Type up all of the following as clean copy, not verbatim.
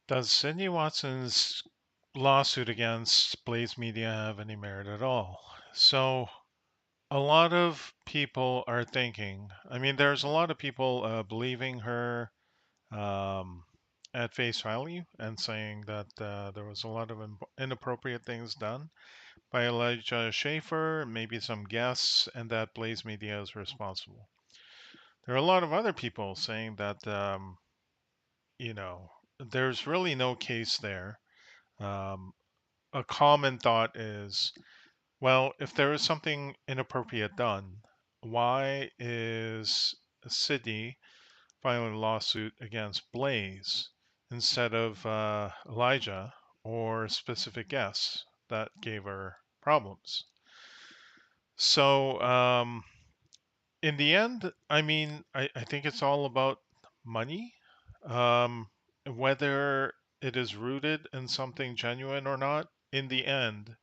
Does Sydney Watson's lawsuit against Blaze Media have any merit at all? So, a lot of people are thinking, I mean, there's a lot of people believing her um, at face value and saying that there was a lot of inappropriate things done by Elijah Schaefer, maybe some guests, and that Blaze Media is responsible. There are a lot of other people saying that, you know, there's really no case there. Um, a common thought is, well, if there is something inappropriate done, why is Sydney filing a lawsuit against Blaze instead of Elijah or specific guests that gave her problems? So, in the end, I mean, I think it's all about money. Um, whether it is rooted in something genuine or not, in the end,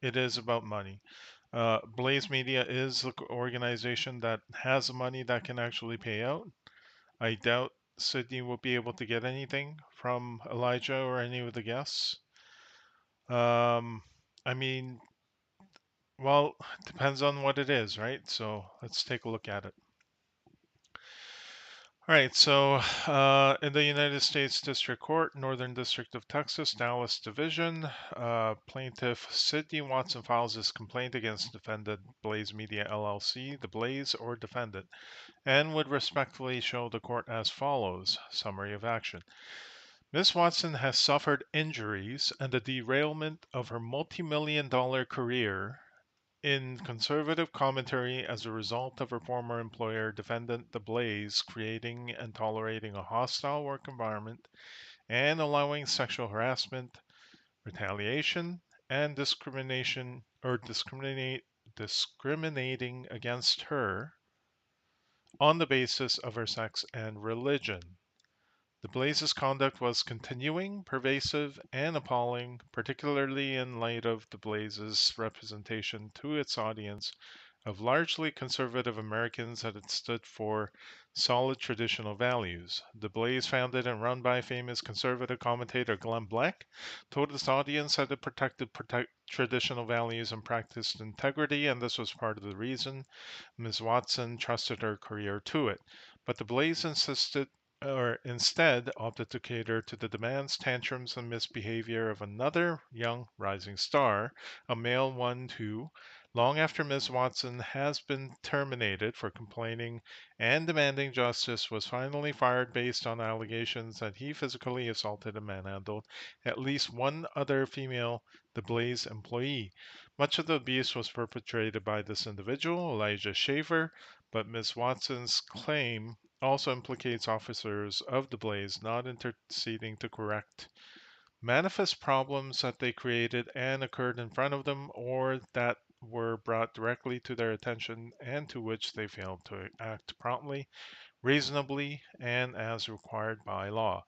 it is about money. Blaze Media is the organization that has the money that can actually pay out. I doubt Sydney will be able to get anything from Elijah or any of the guests. Um, I mean, well, depends on what it is, right? So let's take a look at it. All right, so in the United States District Court, Northern District of Texas, Dallas Division, plaintiff Sydney Watson files his complaint against defendant Blaze Media LLC, the Blaze or defendant, and would respectfully show the court as follows. Summary of action. Ms. Watson has suffered injuries and the derailment of her multi-million-dollar career in conservative commentary as a result of her former employer, defendant The Blaze, creating and tolerating a hostile work environment and allowing sexual harassment, retaliation, and discriminating against her on the basis of her sex and religion. The Blaze's conduct was continuing, pervasive, and appalling, particularly in light of the Blaze's representation to its audience of largely conservative Americans that it stood for solid traditional values. The Blaze, founded and run by famous conservative commentator Glenn Beck, told its audience that it protected traditional values and practiced integrity, and this was part of the reason Ms. Watson trusted her career to it. But the Blaze instead opted to cater to the demands, tantrums, and misbehavior of another young rising star, a male one who, long after Ms. Watson has been terminated for complaining and demanding justice, was finally fired based on allegations that he physically assaulted and manhandled at least one other female The Blaze employee. Much of the abuse was perpetrated by this individual, Elijah Shaver, but Ms. Watson's claim also implicates officers of the Blaze not interceding to correct manifest problems that they created and occurred in front of them or that were brought directly to their attention and to which they failed to act promptly, reasonably, and as required by law.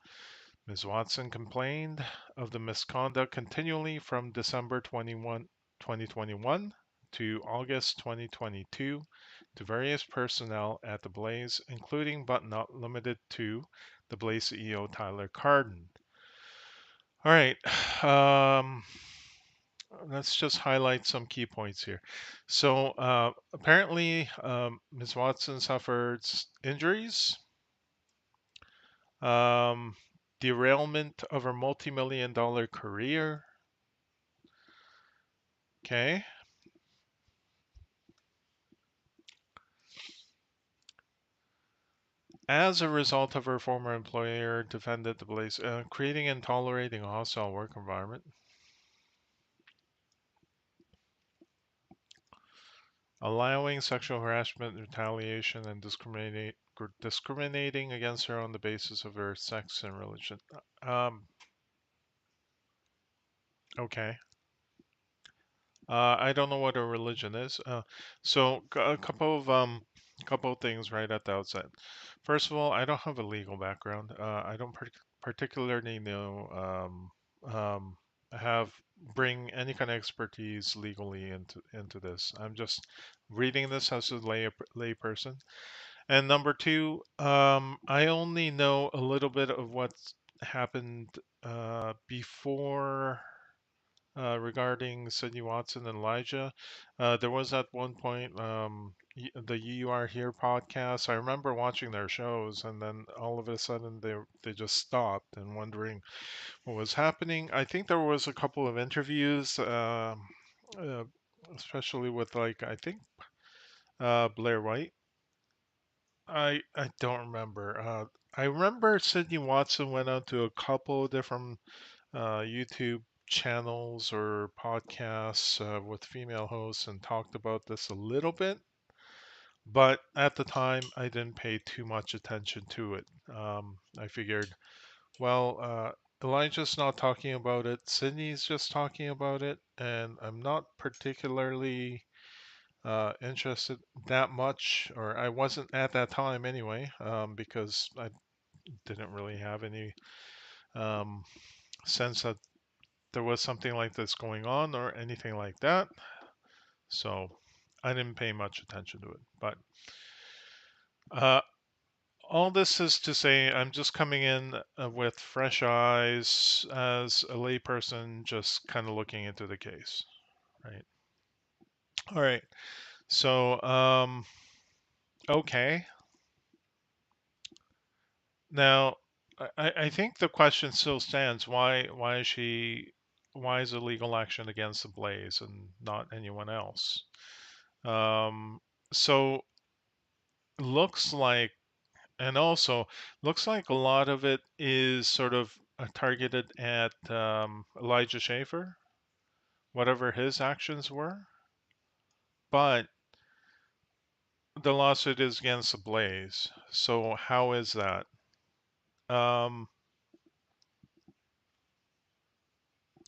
Ms. Watson complained of the misconduct continually from December 2021 to August 2022 to various personnel at the Blaze, including but not limited to the Blaze CEO Tyler Carden. All right, let's just highlight some key points here. So apparently, Ms. Watson suffered injuries, um, derailment of her multi-million dollar career. Okay. As a result of her former employer defended the Blaze, creating and tolerating a hostile work environment, allowing sexual harassment, retaliation, and discriminating against her on the basis of her sex and religion. Um, okay. I don't know what a religion is. So a couple of things right at the outset. First of all, I don't have a legal background. I don't particularly know have bring any kind of expertise legally into this. I'm just reading this as a lay person. And number two, I only know a little bit of what's happened before regarding Sydney Watson and Elijah. There was at one point the You Are Here podcast. I remember watching their shows, and then all of a sudden they just stopped and wondering what was happening. I think there was a couple of interviews, uh, especially with like I think Blair White. I don't remember. I remember Sydney Watson went on to a couple of different YouTube channels or podcasts with female hosts and talked about this a little bit, but at the time I didn't pay too much attention to it. I figured, well, Elijah's not talking about it, Sydney's just talking about it, and I'm not particularly interested that much, or I wasn't at that time anyway, because I didn't really have any um, sense that there was something like this going on or anything like that. So I didn't pay much attention to it. But uh, all this is to say, I'm just coming in with fresh eyes as a layperson, just kind of looking into the case, right? All right. So, okay. Now, I think the question still stands. Why is she? Why is it legal action against the Blaze and not anyone else? Um, so looks like, and also looks like a lot of it is sort of targeted at Elijah Schaefer, whatever his actions were. But the lawsuit is against the Blaze. So how is that? Um,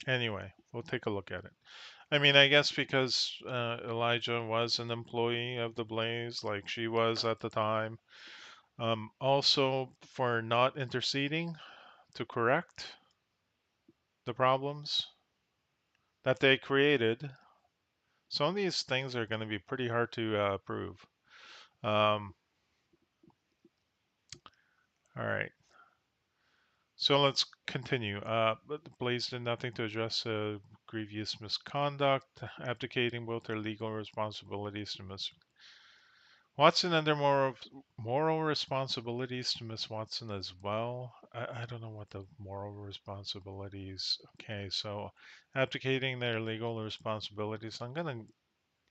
anyway, we'll take a look at it. I mean, I guess because Elijah was an employee of the Blaze, like she was at the time. Also, for not interceding to correct the problems that they created. Some of these things are going to be pretty hard to prove. Um, all right, so let's continue. But the Blaze did nothing to address grievous misconduct, abdicating both their legal responsibilities to Miss Watson and their moral responsibilities to Miss Watson as well. I don't know what the moral responsibilities. Okay, so abdicating their legal responsibilities. I'm gonna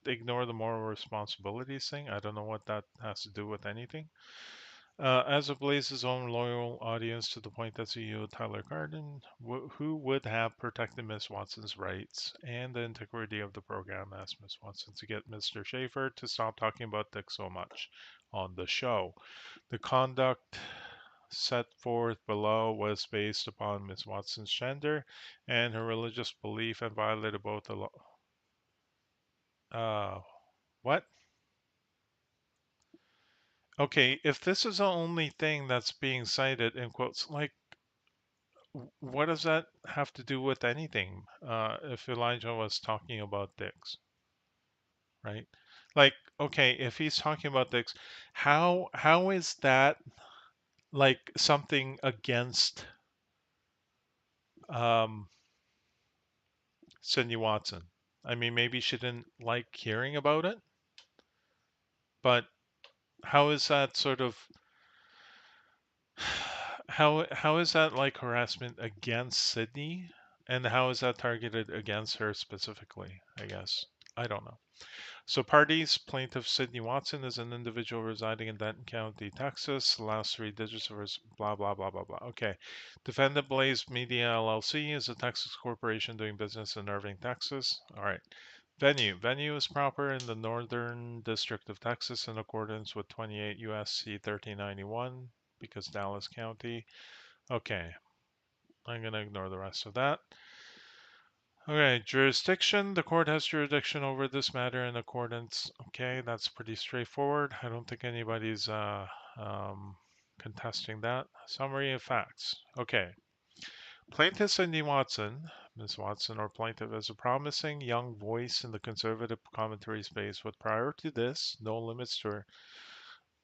ignore the moral responsibilities thing. I don't know what that has to do with anything. As of Blaze's own loyal audience to the point that CEO Tyler Garden, who would have protected Miss Watson's rights and the integrity of the program, asked Miss Watson to get Mr. Schaefer to stop talking about Dick so much on the show. The conduct set forth below was based upon Miss Watson's gender and her religious belief and violated both the law. What? Okay, if this is the only thing that's being cited in quotes, like, what does that have to do with anything? If Elijah was talking about dicks, right? Like, okay, if he's talking about dicks, how is that like something against um Cindy Watson? I mean, maybe she didn't like hearing about it, but how is that sort of how is that like harassment against Sydney? And how is that targeted against her specifically? I guess. I don't know. So parties, plaintiff Sydney Watson is an individual residing in Denton County, Texas. The last three digits of her blah blah blah blah blah. Okay. Defendant Blaze Media LLC is a Texas corporation doing business in Irving, Texas. All right. Venue. Venue is proper in the Northern District of Texas in accordance with 28 USC 1391 because Dallas County. Okay. I'm going to ignore the rest of that. Okay, jurisdiction. The court has jurisdiction over this matter in accordance. Okay, that's pretty straightforward. I don't think anybody's um, contesting that. Summary of facts. Okay. Plaintiff Cindy Watson, Ms. Watson, or plaintiff, is a promising young voice in the conservative commentary space with prior to this, no limits to her.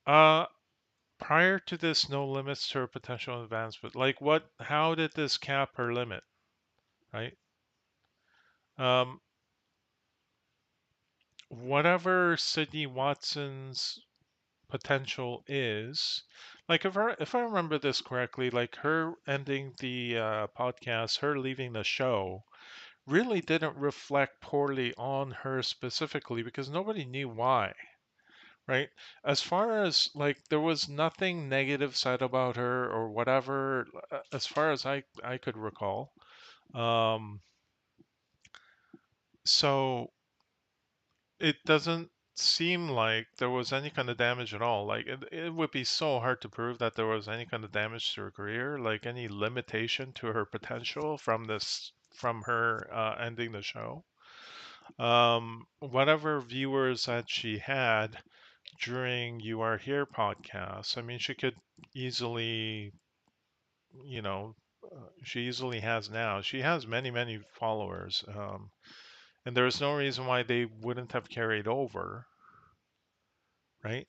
Uh, prior to this, no limits to her potential advancement. Like what? How did this cap her limit? Right? Um, whatever Sydney Watson's potential is, like if I remember this correctly, like her ending the podcast, her leaving the show, really didn't reflect poorly on her specifically because nobody knew why, right? As far as like there was nothing negative said about her or whatever, as far as I could recall. Um, so it doesn't seem like there was any kind of damage at all. Like it would be so hard to prove that there was any kind of damage to her career, like any limitation to her potential from this from her ending the show. Whatever viewers that she had during You Are Here podcast, I mean, she could easily, you know, she easily has now. She has many, many followers, and there is no reason why they wouldn't have carried over, right?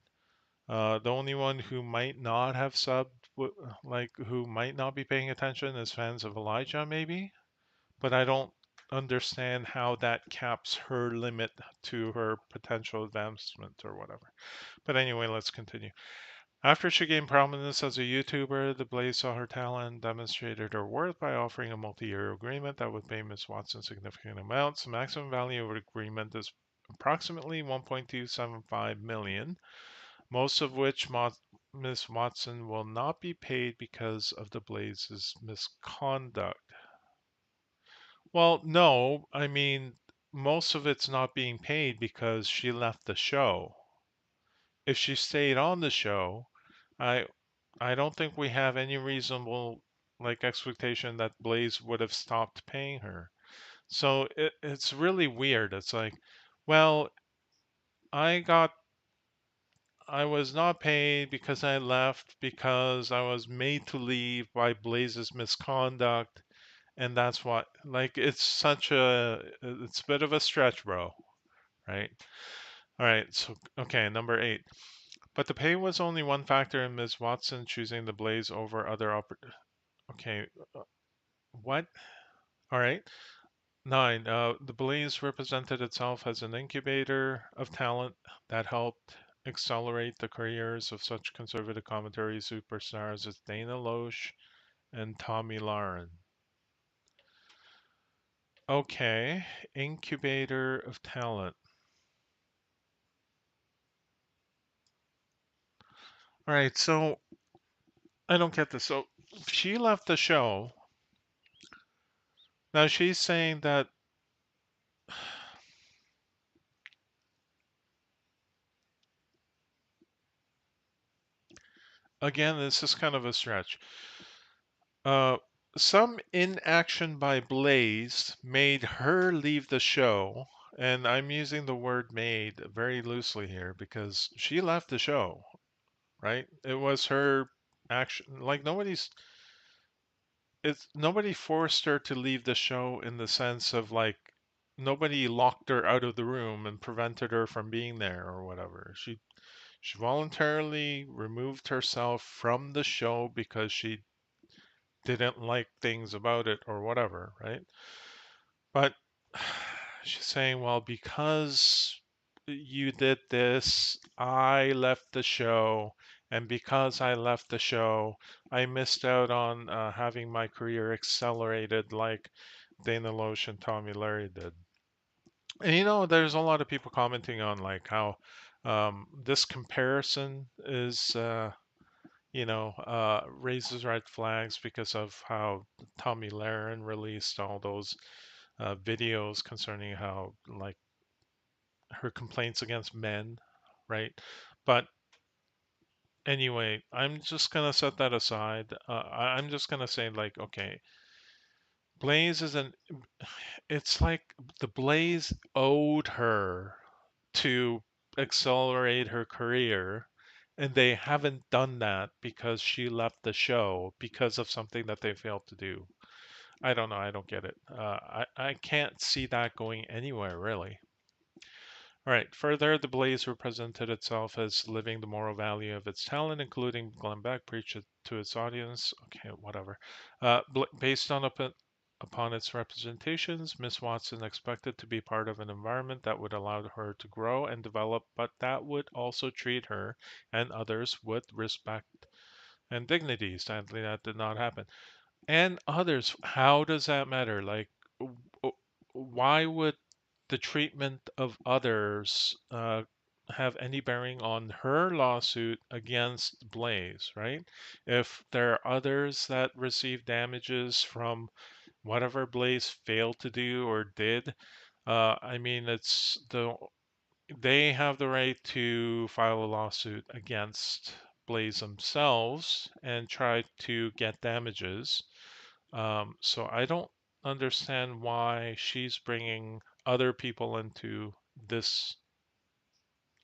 The only one who might not have subbed, like who might not be paying attention, is fans of Elijah, maybe. But I don't understand how that caps her limit to her potential advancement or whatever. But anyway, let's continue. After she gained prominence as a YouTuber, the Blaze saw her talent and demonstrated her worth by offering a multi-year agreement that would pay Miss Watson significant amounts. The maximum value of the agreement is approximately 1.275 million, most of which Miss Watson will not be paid because of the Blaze's misconduct. Well, no, I mean, most of it's not being paid because she left the show. If she stayed on the show, I I don't think we have any reasonable like expectation that Blaze would have stopped paying her. So it's really weird. It's like, well, I got I was not paid because I left because I was made to leave by Blaze's misconduct, and that's what like it's a bit of a stretch, bro, right? All right, so okay, number 8. But the pay was only one factor in Ms. Watson choosing the Blaze over other okay, what? All right. 9. The Blaze represented itself as an incubator of talent that helped accelerate the careers of such conservative commentary superstars as Dana Loesch and Tommy Lauren. Okay, incubator of talent. All right, so I don't get this. So she left the show. Now she's saying that again, this is kind of a stretch. Uh, some inaction by Blaze made her leave the show, and I'm using the word made very loosely here because she left the show, right? It was her action. Like nobody forced her to leave the show in the sense of like nobody locked her out of the room and prevented her from being there or whatever. She voluntarily removed herself from the show because she didn't like things about it or whatever, right? But she's saying, well, because you did this, I left the show. And because I left the show, I missed out on having my career accelerated like Dana Loesch and Tommy Larry did. And there's a lot of people commenting on like how this comparison is raises red flags because of how Tommy Lahren released all those videos concerning how like her complaints against men, right? But anyway, I'm just gonna set that aside. I'm just gonna say like, okay, Blaze isn't. It's like the Blaze owed her to accelerate her career, and they haven't done that because she left the show because of something that they failed to do. I don't know. I don't get it. I can't see that going anywhere really. All right. Further, the Blaze represented itself as living the moral value of its talent, including Glenn Beck preached it to its audience. Okay, whatever. Based on upon its representations, Miss Watson expected to be part of an environment that would allow her to grow and develop, but that would also treat her and others with respect and dignity. Sadly, that did not happen. And others, how does that matter? Like, why would the treatment of others have any bearing on her lawsuit against Blaze, right? If there are others that receive damages from whatever Blaze failed to do or did, I mean, they have the right to file a lawsuit against Blaze themselves and try to get damages. So I don't understand why she's bringing other people into this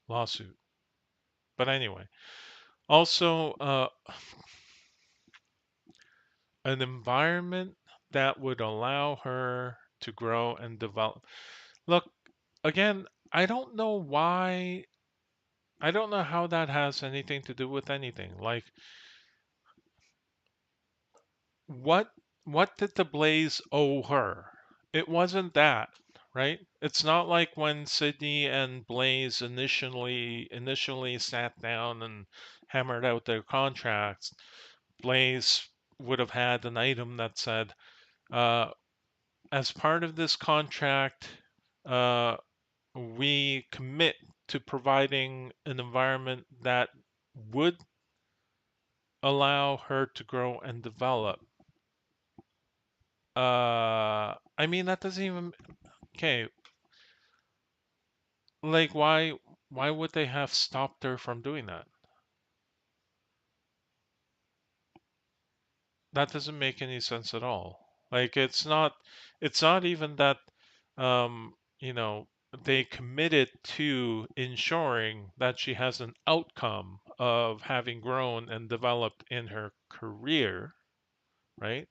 lawsuit. But anyway, also an environment that would allow her to grow and develop. Look, again, I don't know why. I don't know how that has anything to do with anything. Like, what what did the Blaze owe her? It wasn't that, right? It's not like when Sydney and Blaze initially sat down and hammered out their contracts. Blaze would have had an item that said, uh, as part of this contract, uh, we commit to providing an environment that would allow her to grow and develop. I mean, that doesn't even okay. Like, why would they have stopped her from doing that? That doesn't make any sense at all. Like, it's not even that you know, they committed to ensuring that she has an outcome of having grown and developed in her career, right?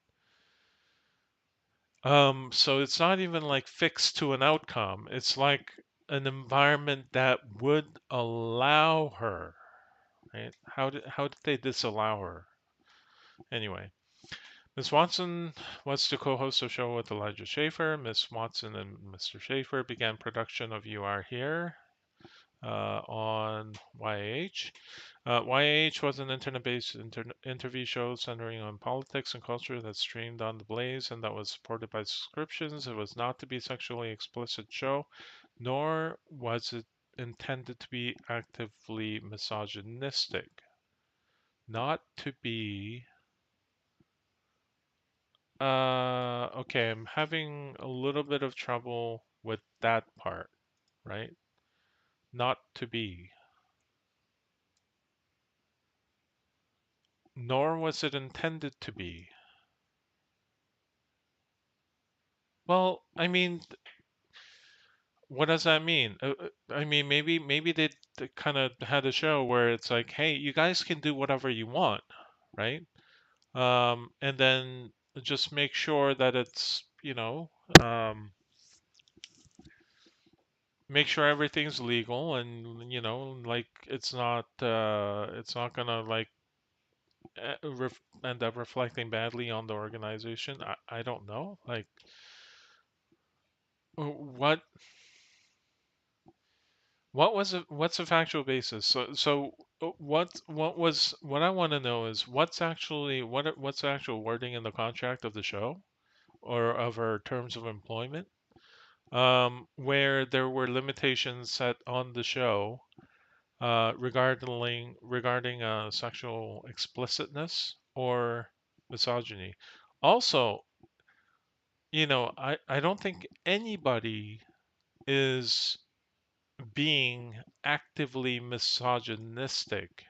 So it's not even like fixed to an outcome. It's like an environment that would allow her, right? How did they disallow her? Anyway, Miss Watson was to co-host a show with Elijah Schaefer. Miss Watson and Mr. Schaefer began production of You Are Here on YAH. YAH was an internet-based interview show centering on politics and culture that streamed on the Blaze and that was supported by subscriptions. It was not to be sexually explicit show, nor was it intended to be actively misogynistic. Not to be. Okay, I'm having a little bit of trouble with that part, right? Not to be. Nor was it intended to be. Well, I mean, what does that mean? I mean, maybe they kind of had a show where it's like, hey, you guys can do whatever you want, right? And then just make sure that it's, make sure everything's legal and like it's not gonna like end up reflecting badly on the organization. I don't know. Like, what what's the factual basis? What I want to know is what's the actual wording in the contract of the show or of our terms of employment, where there were limitations set on the show regarding sexual explicitness or misogyny. Also, I don't think anybody is being actively misogynistic,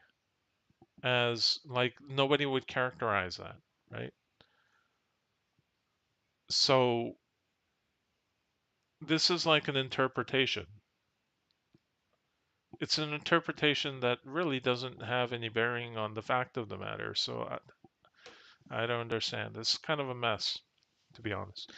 as like nobody would characterize that, right? So this is like an interpretation. It's an interpretation that really doesn't have any bearing on the fact of the matter. So I don't understand. It's kind of a mess, to be honest.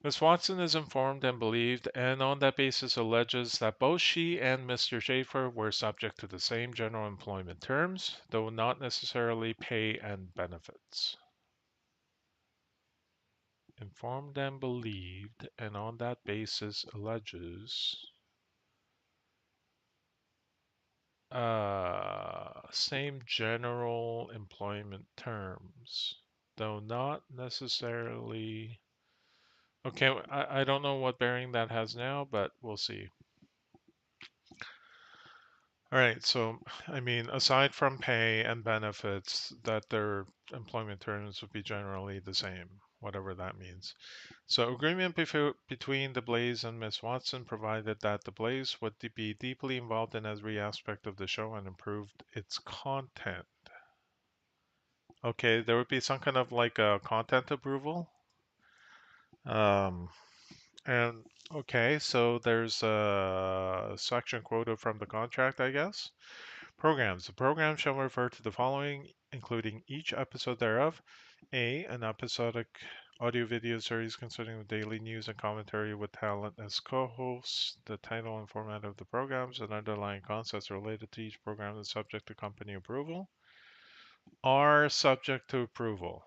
Miss Watson is informed and believed, and on that basis alleges that both she and Mr. Schaefer were subject to the same general employment terms, though not necessarily pay and benefits. Informed and believed, and on that basis alleges same general employment terms, though not necessarily. Okay, I don't know what bearing that has now, but we'll see. All right, so I mean, aside from pay and benefits, that their employment terms would be generally the same, whatever that means. So, agreement between the Blaze and Miss Watson provided that the Blaze would be deeply involved in every aspect of the show and improved its content. Okay, there would be some kind of like a content approval. Um, and okay, so there's a section quoted from the contract, I guess. Programs. The program shall refer to the following, including each episode thereof. A. An episodic audio-video series concerning the daily news and commentary with talent as co-hosts. The title and format of the programs and underlying concepts related to each program is subject to company approval. Are subject to approval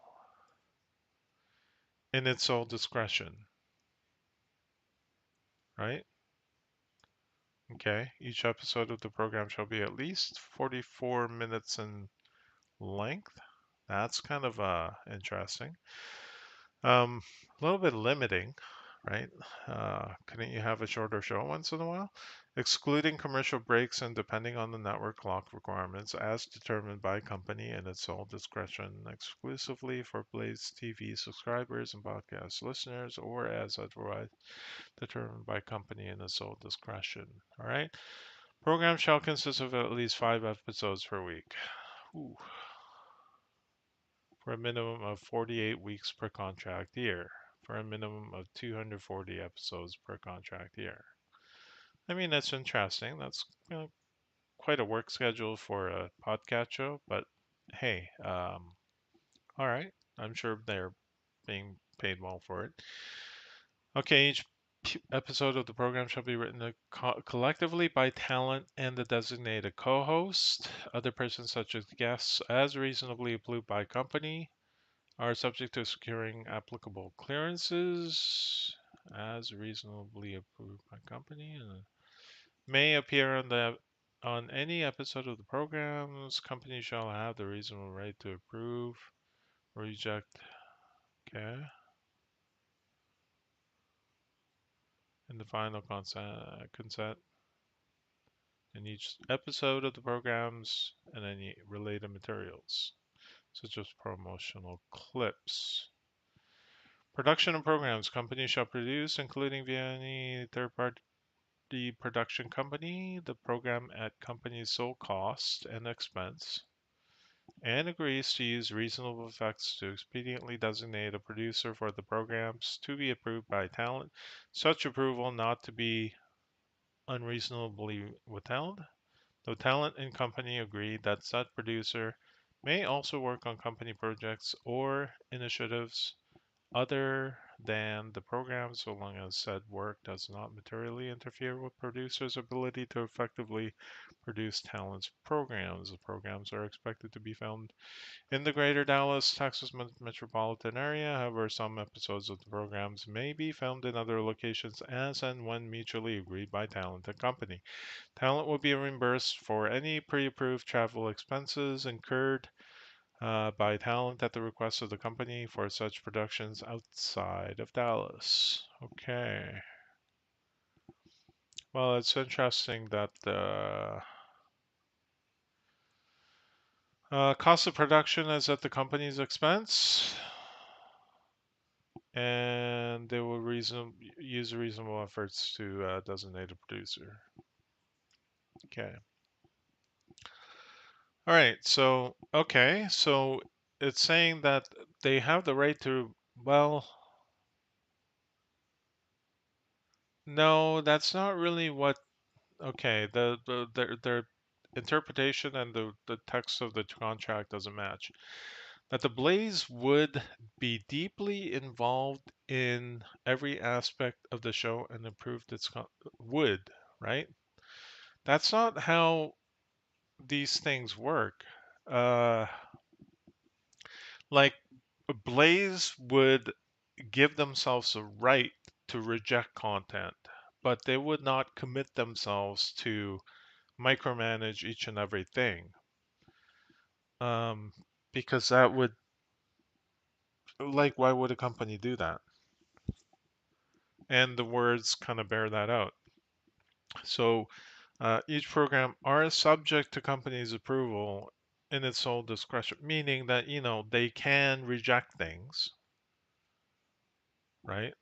in its sole discretion, right? Okay. Each episode of the program shall be at least 44 minutes in length. That's kind of interesting. A little bit limiting, right? Couldn't you have a shorter show once in a while? Excluding commercial breaks and depending on the network clock requirements as determined by company and its sole discretion, exclusively for Blaze TV subscribers and podcast listeners, or as otherwise determined by company and its sole discretion. All right. Program shall consist of at least 5 episodes per week. Ooh, for a minimum of 48 weeks per contract year, for a minimum of 240 episodes per contract year. I mean, that's interesting. That's quite a work schedule for a podcast show, but hey, all right. I'm sure they're being paid well for it. Okay, each episode of the program shall be written collectively by talent and the designated co-host. Other persons, such as guests, as reasonably approved by company, are subject to securing applicable clearances as reasonably approved by company and may appear on any episode of the programs. Company shall have the reasonable right to approve, reject, okay, and the final consent in each episode of the programs and any related materials, such as promotional clips. Production of programs. Company shall produce, including via any third party production company, the program at company's sole cost and expense, and agrees to use reasonable effects to expediently designate a producer for the programs to be approved by talent, such approval not to be unreasonably withheld, though talent and company agree that such producer may also work on company projects or initiatives other than the program, so long as said work does not materially interfere with producers' ability to effectively produce talent's programs. The programs are expected to be found in the greater Dallas, Texas metropolitan area. However, some episodes of the programs may be found in other locations as and when mutually agreed by talent and company. Talent will be reimbursed for any pre-approved travel expenses incurred by talent at the request of the company for such productions outside of Dallas. Okay. Well, it's interesting that the cost of production is at the company's expense, and they will use reasonable efforts to designate a producer. Okay. All right. So, okay. So it's saying that they have the right to, well, no, that's not really what. Okay, their interpretation and the text of the contract doesn't match. that the Blaze would be deeply involved in every aspect of the show and improved its would, right? That's not how these things work. Uh, like Blaze would give themselves a right to reject content, but they would not commit themselves to micromanage each and everything. Um, because that would, like, why would a company do that? And the words kind of bear that out. So each program are subject to company's approval in its sole discretion, meaning that, they can reject things, right?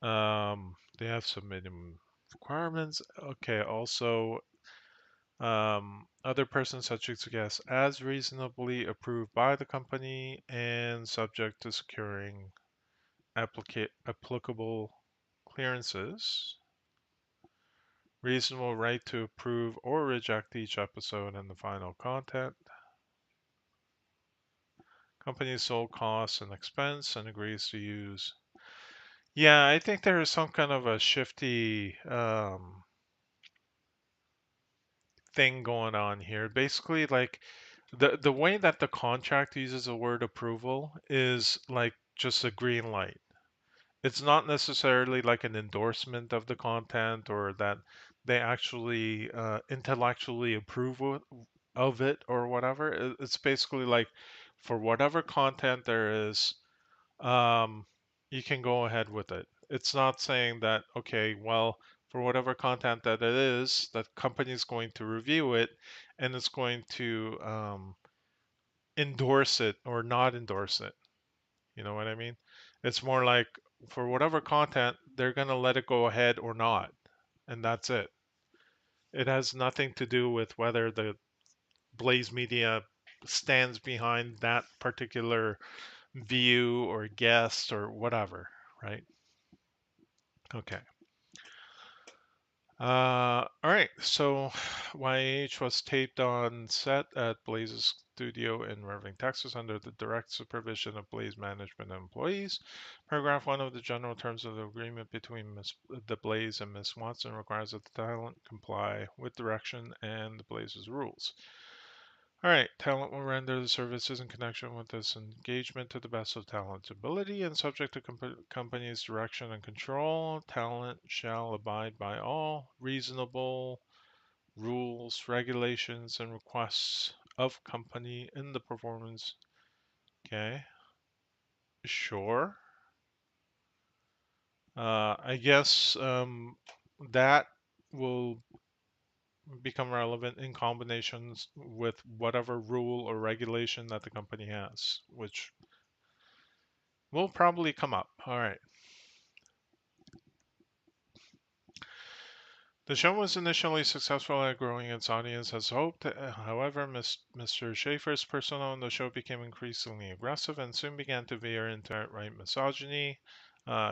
They have some minimum requirements. Okay, also, other persons subject to guess as reasonably approved by the company and subject to securing applicable clearances. Reasonable right to approve or reject each episode and the final content. Company's sole costs and expense and agrees to use. Yeah, I think there is some kind of a shifty thing going on here. Basically, like the way that the contract uses the word approval is like just a green light. It's not necessarily like an endorsement of the content or that they actually intellectually approve of it or whatever. It's basically like for whatever content there is, um, you can go ahead with it. It's not saying that, okay, well, for whatever content that it is, that company is going to review it and it's going to endorse it or not endorse it. You know what I mean? It's more like for whatever content, they're going to let it go ahead or not. And that's it. It has nothing to do with whether the Blaze Media stands behind that particular view or guest or whatever, right? Okay. All right. So YH was taped on set at Blaze's studio in Irving, Texas, under the direct supervision of Blaze management and employees. Paragraph 1 of the general terms of the agreement between the Blaze and Miss Watson requires that the talent comply with direction and the Blaze's rules. All right, talent will render the services in connection with this engagement to the best of talent's ability and subject to company's direction and control. Talent shall abide by all reasonable rules, regulations, and requests of company in the performance. Okay, sure. I guess that will become relevant in combinations with whatever rule or regulation that the company has, which will probably come up. All right. The show was initially successful at growing its audience as hoped. However, Mr. Schaefer's persona on the show became increasingly aggressive and soon began to veer into outright misogyny.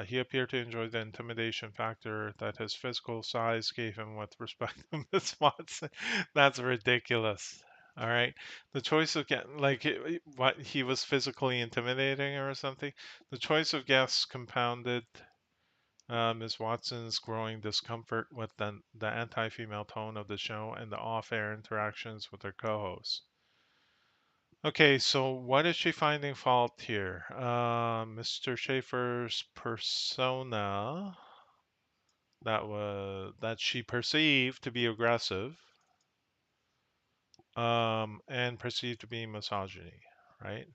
He appeared to enjoy the intimidation factor that his physical size gave him with respect to Miss Watson. That's ridiculous. All right. The choice of like what he was physically intimidating or something. The choice of guests compounded Ms. Watson's growing discomfort with the anti female tone of the show and the off air interactions with her co hosts. Okay, so what is she finding fault here? Mr. Schaefer's persona that she perceived to be aggressive, and perceived to be misogyny, right?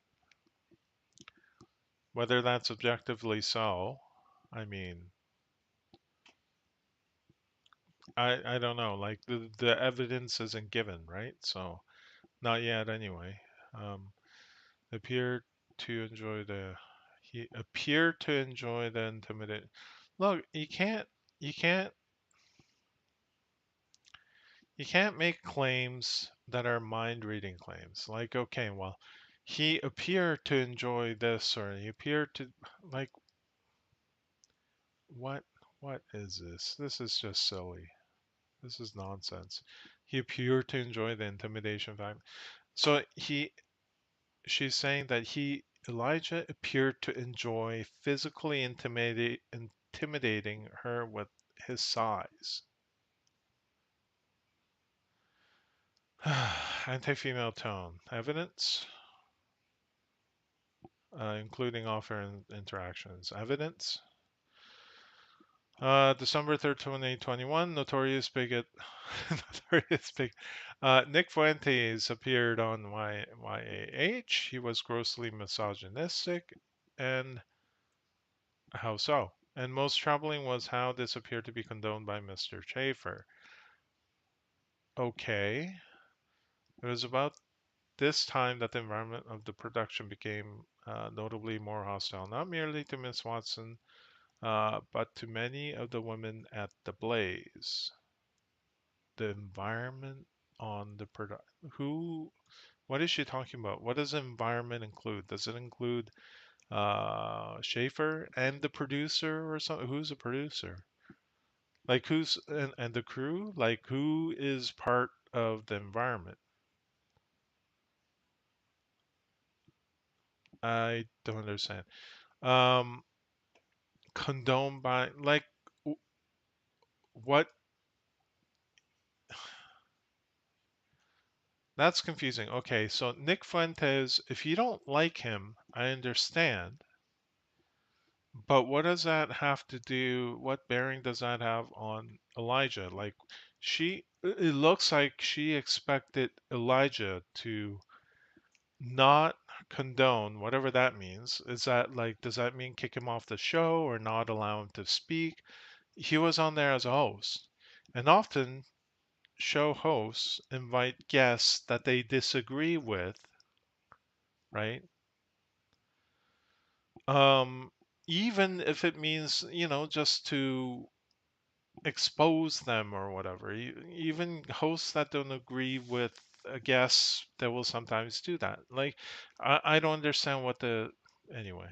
Whether that's objectively so, I mean, I don't know. Like the evidence isn't given, right? So not yet, anyway. Um, appeared to enjoy the he appeared to enjoy the intimidate. Look, you can't you can't make claims that are mind reading claims. Like, okay, well, he appeared to enjoy this, or he appeared to like what what is this? This is just silly. This is nonsense. He appeared to enjoy the intimidation fact. So she's saying that Elijah appeared to enjoy physically intimidating her with his size. Anti-female tone. Evidence, including offer interactions. Evidence. December 3rd, 2021, Notorious Bigot, Notorious Bigot. Nick Fuentes appeared on YAH. He was grossly misogynistic, and how so? And most troubling was how this appeared to be condoned by Mr. Schaefer. Okay. It was about this time that the environment of the production became notably more hostile, not merely to Miss Watson, but to many of the women at the Blaze. The environment on the product. Who? What is she talking about? What does environment include? Does it include Schaefer and the producer or something? Who's the producer? Like who's and the crew? Like who is part of the environment? I don't understand. Um, condoned by like what? That's confusing. Okay, so Nick Fuentes, if you don't like him, I understand. But what does that have to do? What bearing does that have on Elijah? Like, it looks like she expected Elijah to not condone whatever that means. Is that like, does that mean kick him off the show or not allow him to speak? He was on there as a host. And often show hosts invite guests that they disagree with, right? Um, Even if it means, just to expose them or whatever. Even hosts that don't agree with a guest, they will sometimes do that. Like, I don't understand what the. Anyway,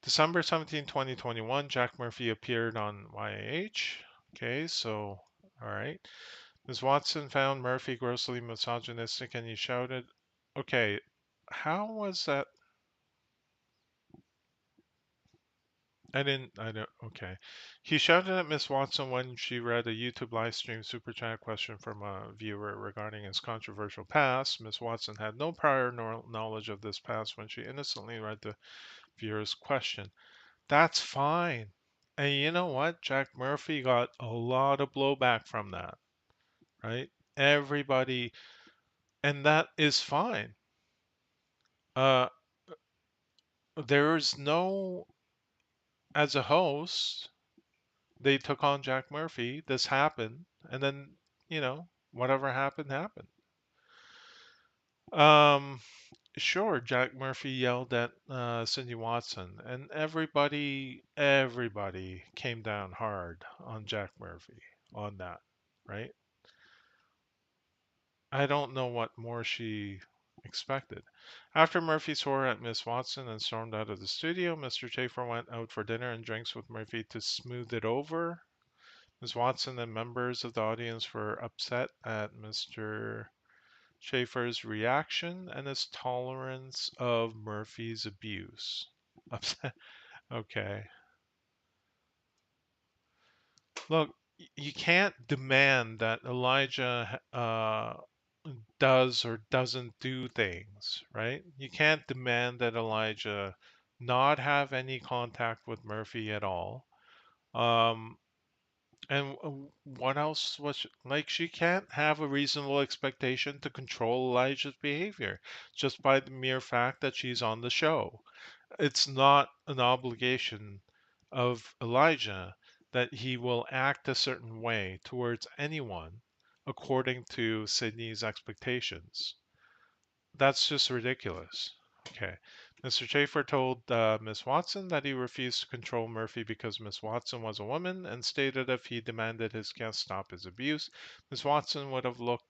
December 17, 2021, Jack Murphy appeared on YAH. Okay, so, all right. Ms. Watson found Murphy grossly misogynistic and he shouted, okay, how was that? I don't, okay. He shouted at Miss Watson when she read a YouTube live stream super chat question from a viewer regarding his controversial past. Miss Watson had no prior knowledge of this past when she innocently read the viewer's question. That's fine. And you know what? Jack Murphy got a lot of blowback from that, right? Everybody, and that is fine. Uh, there's no, as a host, they took on Jack Murphy. This happened, and then whatever happened happened. Um, sure, Jack Murphy yelled at Cindy Watson, and everybody came down hard on Jack Murphy on that, right? I don't know what more she expected. After Murphy swore at Miss Watson and stormed out of the studio, Mr. Schaefer went out for dinner and drinks with Murphy to smooth it over. Ms. Watson and members of the audience were upset at Mr. Schaefer's reaction and his tolerance of Murphy's abuse. Upset. Okay. Look, you can't demand that Elijah does or doesn't do things, right? You can't demand that Elijah not have any contact with Murphy at all. Um, And what else was like? She can't have a reasonable expectation to control Elijah's behavior just by the mere fact that she's on the show. It's not an obligation of Elijah that he will act a certain way towards anyone according to Sydney's expectations. That's just ridiculous. Okay. Mr. Schaefer told Miss Watson that he refused to control Murphy because Miss Watson was a woman and stated if he demanded his guest stop his abuse, Miss Watson would have looked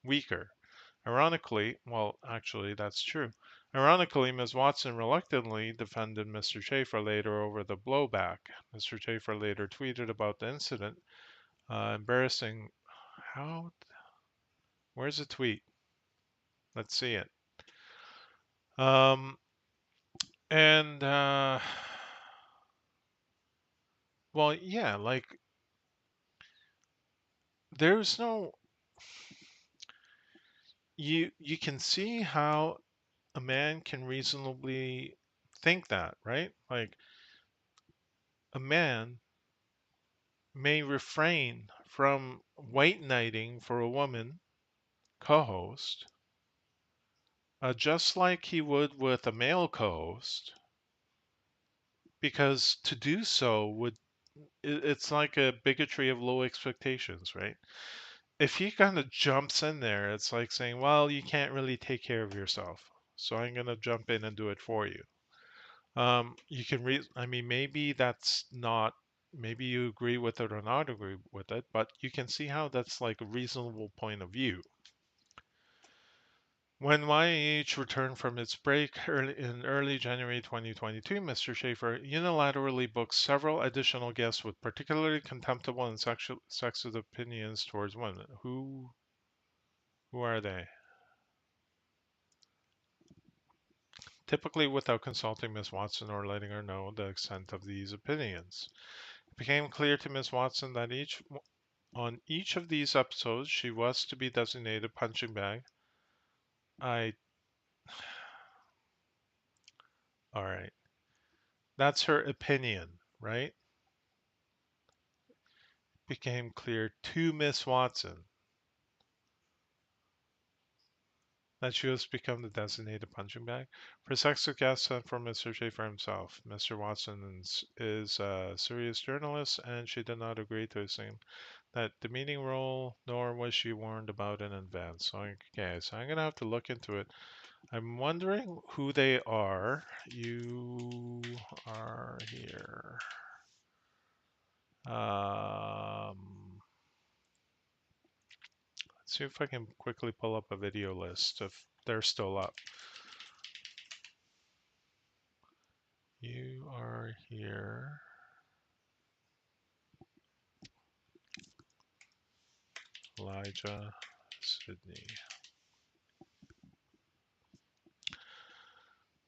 weaker. Ironically, well, actually, that's true. Ironically, Miss Watson reluctantly defended Mr. Schaefer later over the blowback. Mr. Schaefer later tweeted about the incident, embarrassing. How? Where's the tweet? Let's see it. Um, and well, yeah, like there's no you can see how a man can reasonably think that, right? Like a man may refrain from white knighting for a woman co-host, just like he would with a male co-host, because to do so would it's like a bigotry of low expectations, right? If he kind of jumps in there, it's like saying, well, you can't really take care of yourself, so I'm going to jump in and do it for you. You can I mean, maybe that's not, maybe you agree with it or not agree with it, but you can see how that's like a reasonable point of view. When YH returned from its break in early January 2022, Mr. Schaefer unilaterally booked several additional guests with particularly contemptible and sexist opinions towards women. Who are they? Typically without consulting Miss Watson or letting her know the extent of these opinions. It became clear to Miss Watson that on each of these episodes she was to be designated punching bag. I All right. That's her opinion, right? Became clear to Miss Watson that she was to become the designated punching bag. For sex guests and for Mr. Schaefer himself, Mr. Watson is a serious journalist, and she did not agree to assume that demeaning role, nor was she warned about in advance. So, okay, so I'm gonna have to look into it. I'm wondering who they are. You are here. Let's see if I can quickly pull up a video list if they're still up. You are here. Elijah Sydney.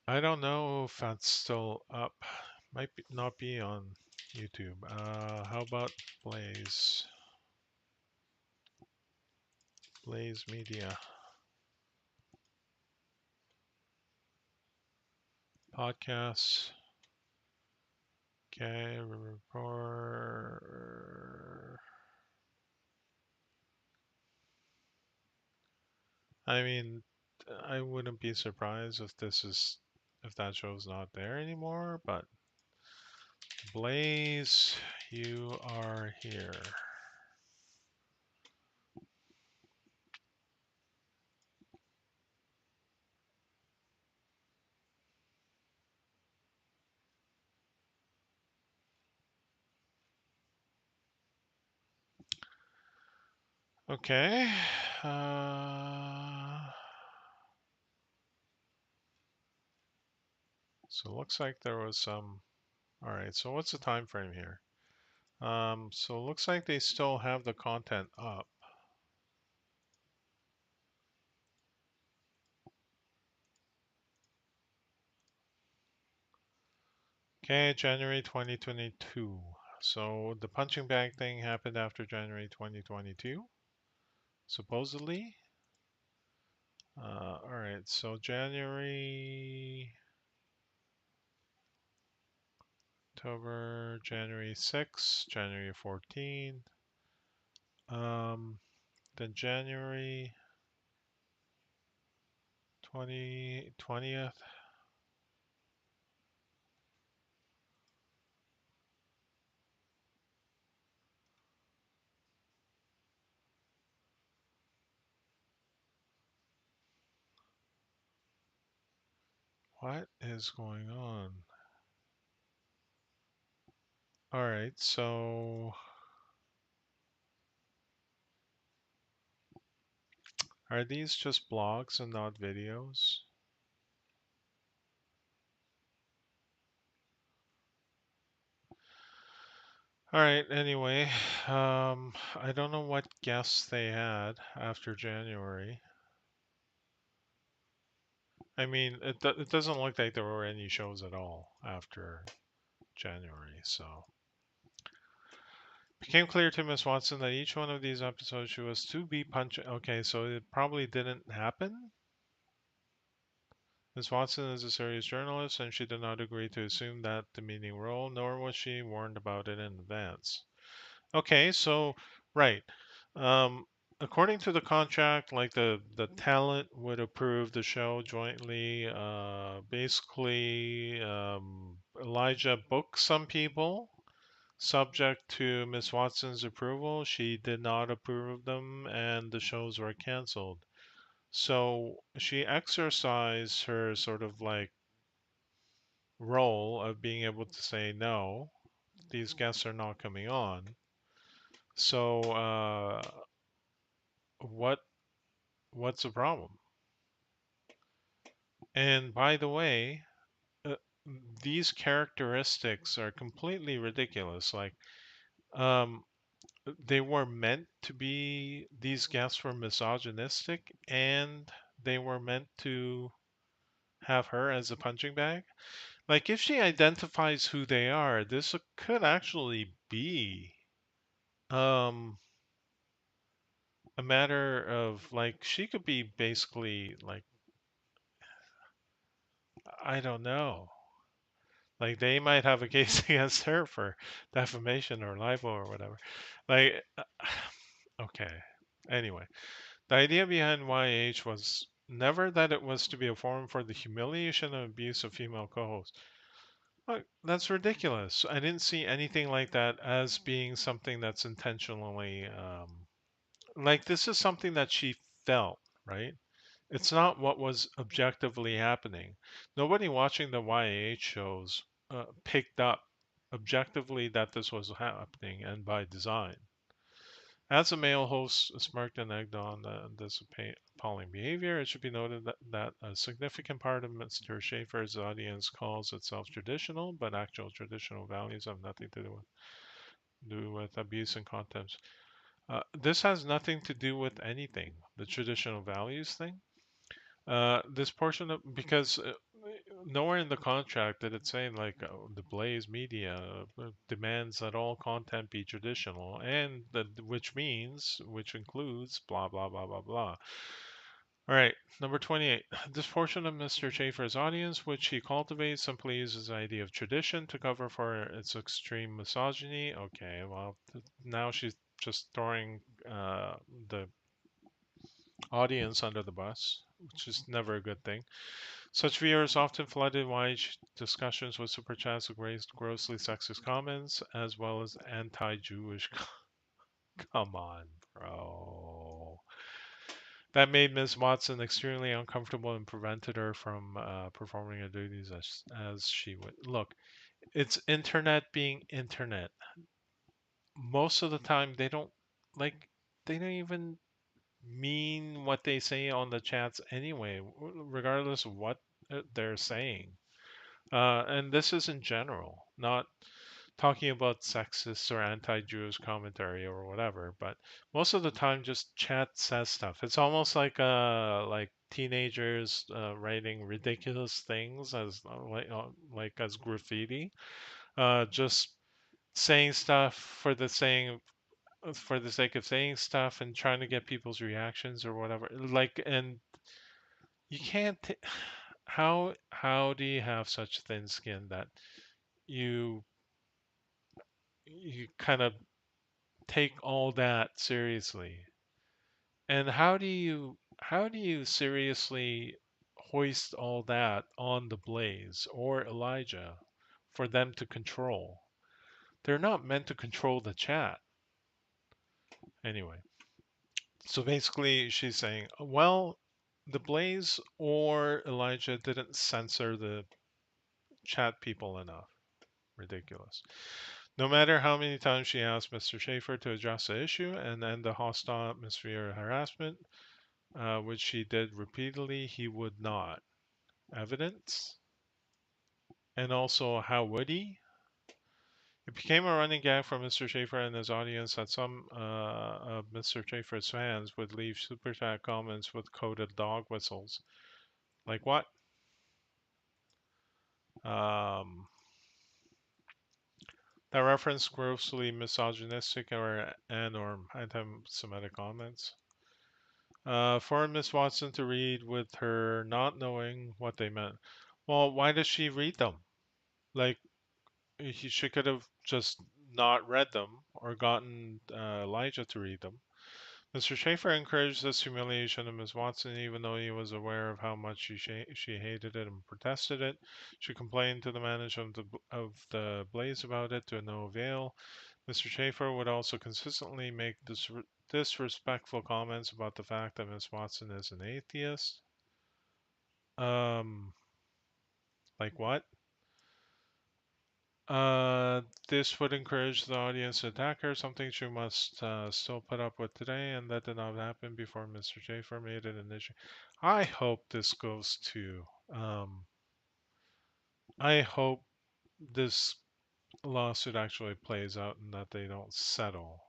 I don't know if that's still up. Might not be on YouTube. How about Blaze? Blaze Media. Podcasts. Okay, report. I mean, I wouldn't be surprised if that show's not there anymore, but Blaze, you are here. Okay. So it looks like there was some. All right. So what's the time frame here? So it looks like they still have the content up. Okay, January 2022. So the punching bag thing happened after January 2022, supposedly. All right. So January, October, January 6th, January 14th. Then January 20th. What is going on? All right, so are these just blogs and not videos? All right, anyway, I don't know what guests they had after January. I mean, it doesn't look like there were any shows at all after January, so. Became clear to Miss Watson that each one of these episodes she was to be punched. Okay, so it probably didn't happen. Miss Watson is a serious journalist, and she did not agree to assume that demeaning role, nor was she warned about it in advance. Okay, so right. Um, According to the contract, like the talent would approve the show jointly. Basically, Elijah booked some people subject to Miss Watson's approval. She did not approve of them, and the shows were canceled. So she exercised her sort of like role of being able to say no, these guests are not coming on. So what what's the problem? And by the way, uh, these characteristics are completely ridiculous. Like, um, they were meant to be, these guests were misogynistic, and they were meant to have her as a punching bag. Like, if she identifies who they are, this could actually be um a matter of like she could be basically like, I don't know. Like they might have a case against her for defamation or libel or whatever. Like, okay. Anyway, the idea behind YH was never that it was to be a forum for the humiliation and abuse of female co-hosts. Look, that's ridiculous. I didn't see anything like that as being something that's intentionally, like this is something that she felt, right? It's not what was objectively happening. Nobody watching the YAH shows picked up objectively that this was happening and by design. As a male host smirked and egged on this appalling behavior, it should be noted that a significant part of Mr. Schaefer's audience calls itself traditional, but actual traditional values have nothing to do with abuse and contempt. This has nothing to do with anything. The traditional values thing. This portion of because nowhere in the contract did it say like the Blaze Media demands that all content be traditional, and which includes blah blah blah blah blah. All right, number 28. This portion of Mr. Schaefer's audience, which he cultivates, simply uses the idea of tradition to cover for its extreme misogyny. Okay, well, now she's just throwing the audience under the bus, which is never a good thing. Such viewers often flooded wide discussions with super chats with grossly sexist comments, as well as anti-Jewish. Come on, bro. That made Ms. Watson extremely uncomfortable and prevented her from performing her duties as she would. Look, it's internet being internet. Most of the time, like they don't even mean what they say on the chats anyway, regardless of what they're saying. And this is in general, not talking about sexist or anti-Jewish commentary or whatever, but most of the time, just chat says stuff. It's almost like teenagers writing ridiculous things as like as graffiti, just saying stuff for the sake of saying stuff and trying to get people's reactions or whatever. Like, and you can't. How do you have such thin skin that you you kind of take all that seriously? And how do you seriously hoist all that on the Blaze or Elijah for them to control? They're not meant to control the chat. Anyway, so basically she's saying, well, the Blaze or Elijah didn't censor the chat people enough. Ridiculous. No matter how many times she asked Mr. Schaefer to address the issue and end the hostile atmosphere of harassment, which she did repeatedly, he would not. Evidence? And also, how would he? It became a running gag for Mr. Schaefer and his audience that some of Mr. Schaefer's fans would leave super chat comments with coded dog whistles. Like what? Um, that reference grossly misogynistic or anti-Semitic comments. For Miss Watson to read with her not knowing what they meant. Well, why does she read them? Like, she could have just not read them or gotten Elijah to read them. Mr. Schaefer encouraged this humiliation of Miss Watson, even though he was aware of how much she hated it and protested it. She complained to the manager of the Blaze about it to no avail. Mr. Schaefer would also consistently make disrespectful comments about the fact that Miss Watson is an atheist. Um, like what? Uh, this would encourage the audience to attack her, something she must still put up with today, and that did not happen before Mr. Schaefer made it an issue. I hope this goes to. I hope this lawsuit actually plays out and that they don't settle,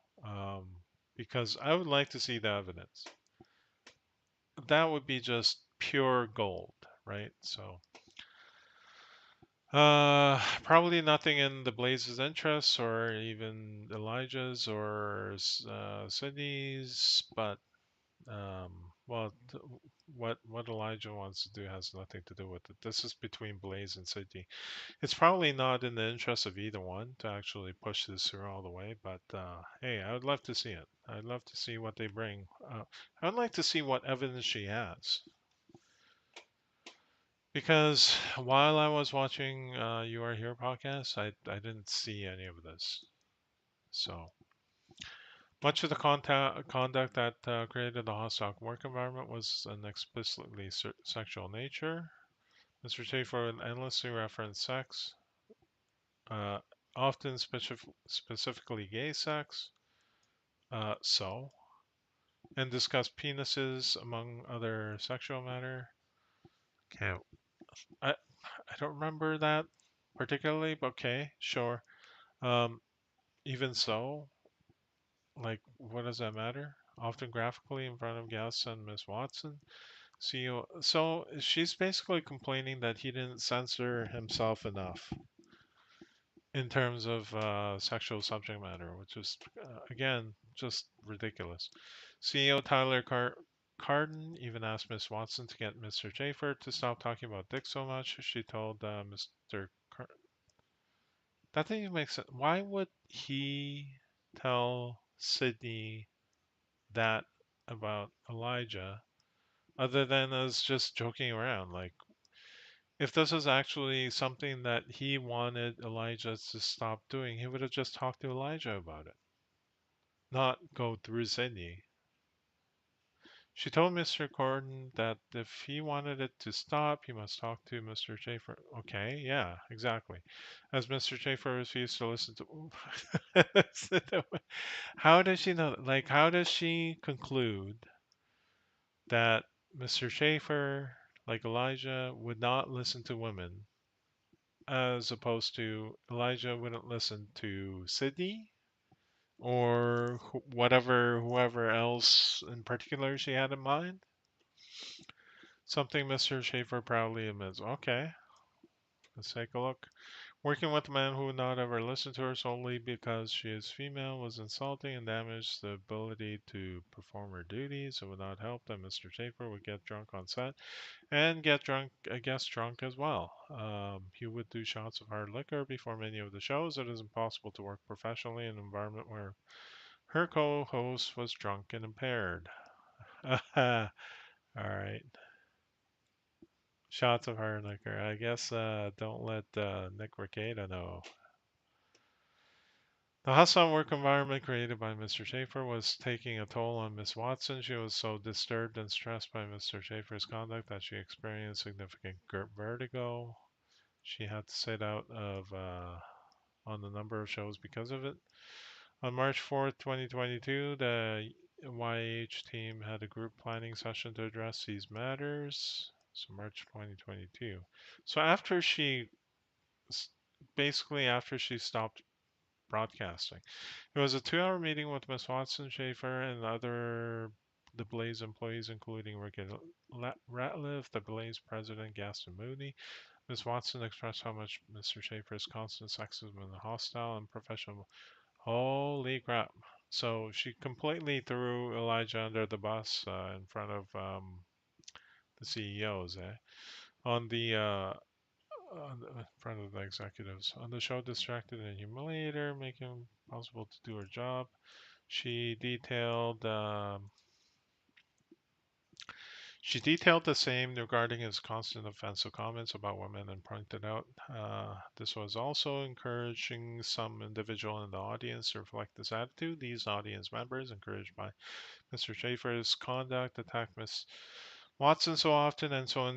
because I would like to see the evidence. That would be just pure gold, right? So. Probably nothing in the Blaze's interests or even Elijah's or Sydney's, but well, what Elijah wants to do has nothing to do with it. This is between Blaze and Sydney. It's probably not in the interest of either one to actually push this through all the way, but hey, I would love to see it. I'd love to see what they bring. I'd like to see what evidence she has. Because while I was watching You Are Here podcast, I didn't see any of this. So much of the conduct that created the hostile work environment was an explicitly sexual nature. Mr. Schaefer would endlessly reference sex, uh, often specifically gay sex, so, and discuss penises among other sexual matter. Okay, I I don't remember that particularly, but okay, sure. Um, Even so, like, what does that matter? Often graphically in front of guests and Miss Watson. CEO. So she's basically complaining that he didn't censor himself enough in terms of sexual subject matter, which is, again, just ridiculous. CEO Tyler Carden even asked Miss Watson to get Mr. Schaefer to stop talking about dick so much. She told Mr. That didn't even make sense. Why would he tell Sydney that about Elijah other than as just joking around? Like, if this was actually something that he wanted Elijah to stop doing, he would have just talked to Elijah about it, not go through Sydney. She told Mr. Gordon that if he wanted it to stop, he must talk to Mr. Schaefer. Okay, yeah, exactly. As Mr. Schaefer refused to listen to. How does she know? Like, how does she conclude that Mr. Schaefer, like Elijah, would not listen to women, as opposed to Elijah wouldn't listen to Sydney or whoever else in particular she had in mind? Something Mr. Schaefer proudly admits. Okay, let's take a look. Working with a man who would not ever listen to her solely because she is female was insulting and damaged the ability to perform her duties. It would not help that Mr. Schaefer would get drunk on set and get drunk, I guess, drunk as well. He would do shots of hard liquor before many of the shows. It is impossible to work professionally in an environment where her co-host was drunk and impaired. All right. Shots of hard liquor. I guess don't let Nick Rekieta know. The hostile work environment created by Mr. Schaefer was taking a toll on Miss Watson. She was so disturbed and stressed by Mr. Schaefer's conduct that she experienced significant vertigo. She had to sit out of on a number of shows because of it. On March 4th, 2022, the YH team had a group planning session to address these matters. So March 2022. So after she, basically after she stopped broadcasting. It was a 2-hour meeting with Miss Watson, Schaefer, and other the Blaze employees, including Ricky Ratliff, the Blaze president, Gaston Mooney. Miss Watson expressed how much Mr. Schaefer's constant sexism and hostile and professional. Holy crap! So she completely threw Elijah under the bus in front of the CEOs, on the in front of the executives. On the show, distracted and humiliated her, making it impossible to do her job. She detailed um, she detailed the same regarding his constant offensive comments about women and pointed out this was also encouraging some individual in the audience to reflect this attitude. These audience members, encouraged by Mr. Schaefer's conduct, attacked Miss Watson so often and so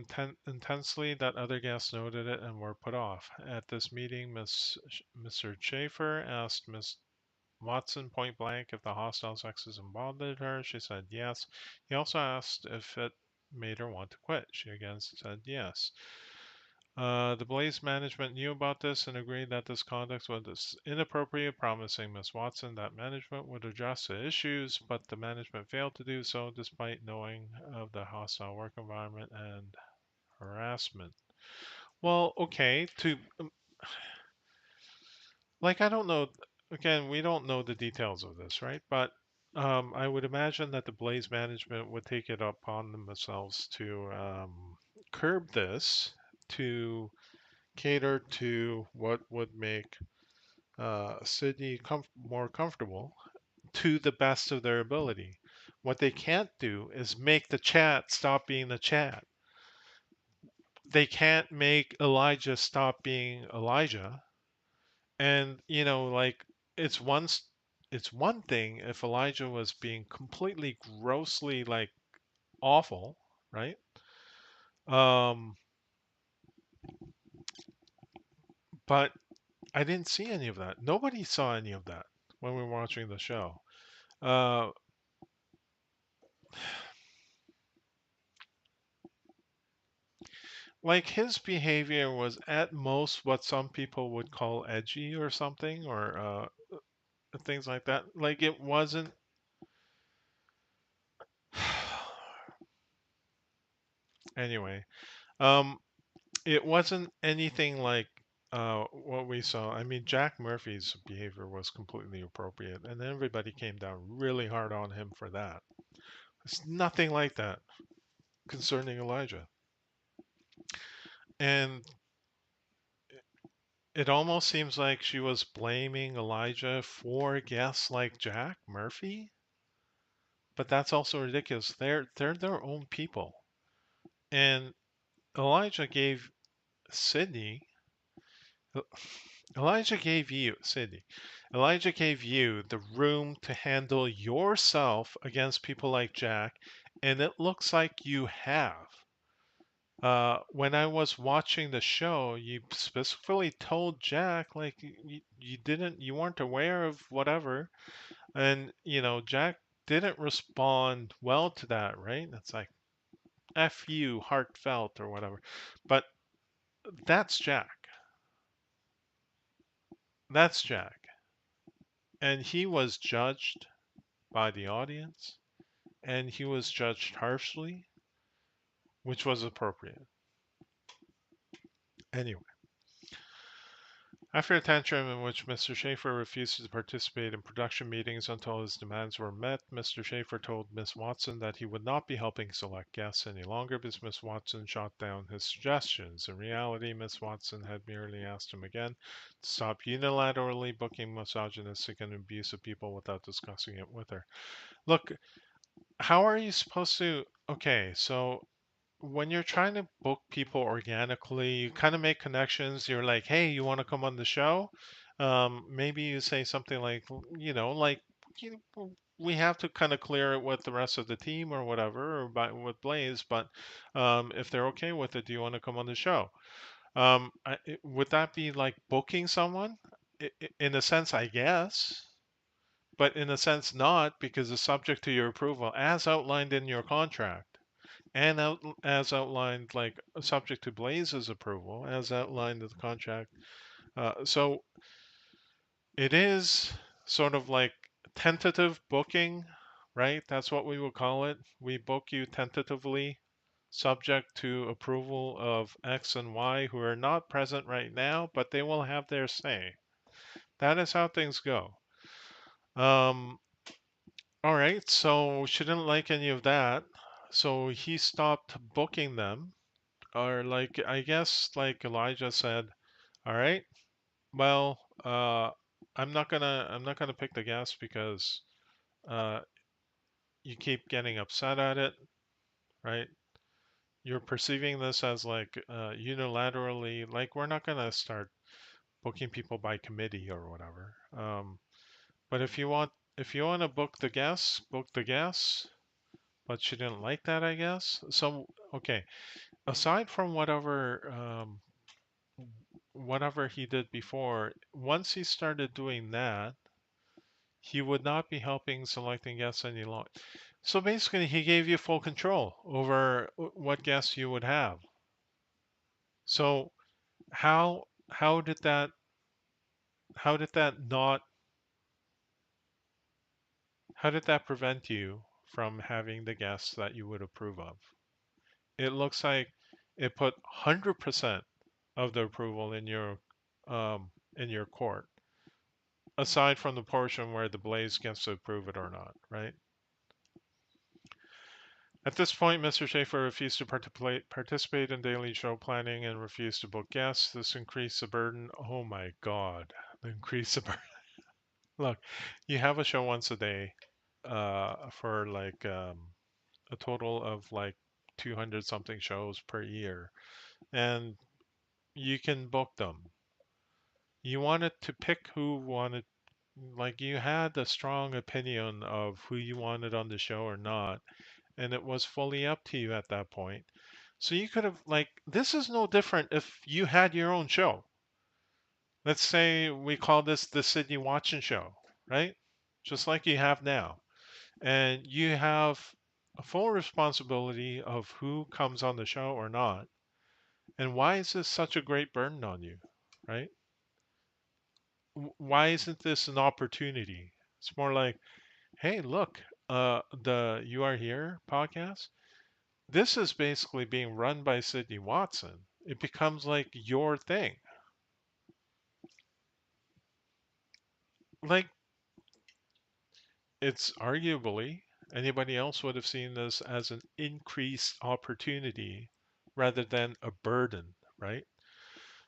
intensely that other guests noted it and were put off. At this meeting, Mr. Schaefer asked Miss Watson point blank if the hostile sexism bothered her. She said yes. He also asked if it made her want to quit. She again said yes. The Blaze management knew about this and agreed that this conduct was inappropriate, promising Miss Watson that management would address the issues, but the management failed to do so despite knowing of the hostile work environment and harassment. Well, okay, to like I don't know. Again, we don't know the details of this, right? But I would imagine that the Blaze management would take it upon themselves to curb this, to cater to what would make Sydney more comfortable to the best of their ability. What they can't do is make the chat stop being the chat. They can't make Elijah stop being Elijah. And like it's one it's one thing if Elijah was being completely grossly like awful, right? Um, but I didn't see any of that. Nobody saw any of that when we were watching the show. Uh, like his behavior was at most what some people would call edgy or something, or things like that. Like it wasn't. Anyway, um, it wasn't anything like what we saw. I mean, Jack Murphy's behavior was completely appropriate, and everybody came down really hard on him for that. It's nothing like that concerning Elijah. And it almost seems like she was blaming Elijah for guests like Jack Murphy, but that's also ridiculous. They're their own people. And Elijah gave Sydney Elijah gave you, Sydney, Elijah gave you the room to handle yourself against people like Jack, and it looks like you have. When I was watching the show, you specifically told Jack, like, you didn't, you weren't aware of whatever, and, Jack didn't respond well to that, right? It's like, F you, heartfelt, or whatever. But that's Jack. That's Jack. And he was judged by the audience, and he was judged harshly, which was appropriate. Anyway, after a tantrum in which Mr. Schaefer refused to participate in production meetings until his demands were met, Mr. Schaefer told Miss Watson that he would not be helping select guests any longer because Miss Watson shot down his suggestions. In reality, Miss Watson had merely asked him again to stop unilaterally booking misogynistic and abusive people without discussing it with her. Look, how are you supposed to? Okay, so when you're trying to book people organically, you kind of make connections. You're like, hey, you want to come on the show? Maybe you say something like, like, we have to kind of clear it with the rest of the team or whatever, or with Blaze. But if they're okay with it, do you want to come on the show? Would that be like booking someone? In a sense, I guess. But in a sense, not because it's subject to your approval as outlined in your contract and as outlined, like subject to Blaze's approval, as outlined in the contract. So It is sort of like tentative booking, right? That's what we would call it. We book you tentatively, subject to approval of X and Y who are not present right now, but they will have their say. That is how things go. Um, all right, so she didn't like any of that. So he stopped booking them. Or like I guess like Elijah said, all right, well, I'm not gonna pick the guest because uh you keep getting upset at it, right? You're perceiving this as like unilaterally, like we're not gonna start booking people by committee or whatever. But if you want to book the guests. But she didn't like that, I guess. So okay, aside from whatever he did before, once he started doing that, he would not be helping selecting guests any longer. So basically, he gave you full control over what guests you would have. So how did that not how did that prevent you from having the guests that you would approve of? It looks like it put 100% of the approval in your court, aside from the portion where the Blaze gets to approve it or not, right? At this point, Mr. Schaefer refused to participate in daily show planning and refused to book guests. This increased the burden. Oh my God, increase the burden. Look, you have a show once a day, for like a total of like 200 something shows per year, and you can book them. You wanted to pick who wanted, like you had a strong opinion of who you wanted on the show or not, and it was fully up to you at that point. So you could have, like, this is no different if you had your own show. Let's say we call this the Sydney Watson Show, right? Just like you have now. And you have a full responsibility of who comes on the show or not. And why is this such a great burden on you, right? Why isn't this an opportunity? It's more like, hey, look, the You Are Here podcast, this is basically being run by Sydney Watson. It becomes like your thing. Like, it's arguably anybody else would have seen this as an increased opportunity rather than a burden, right?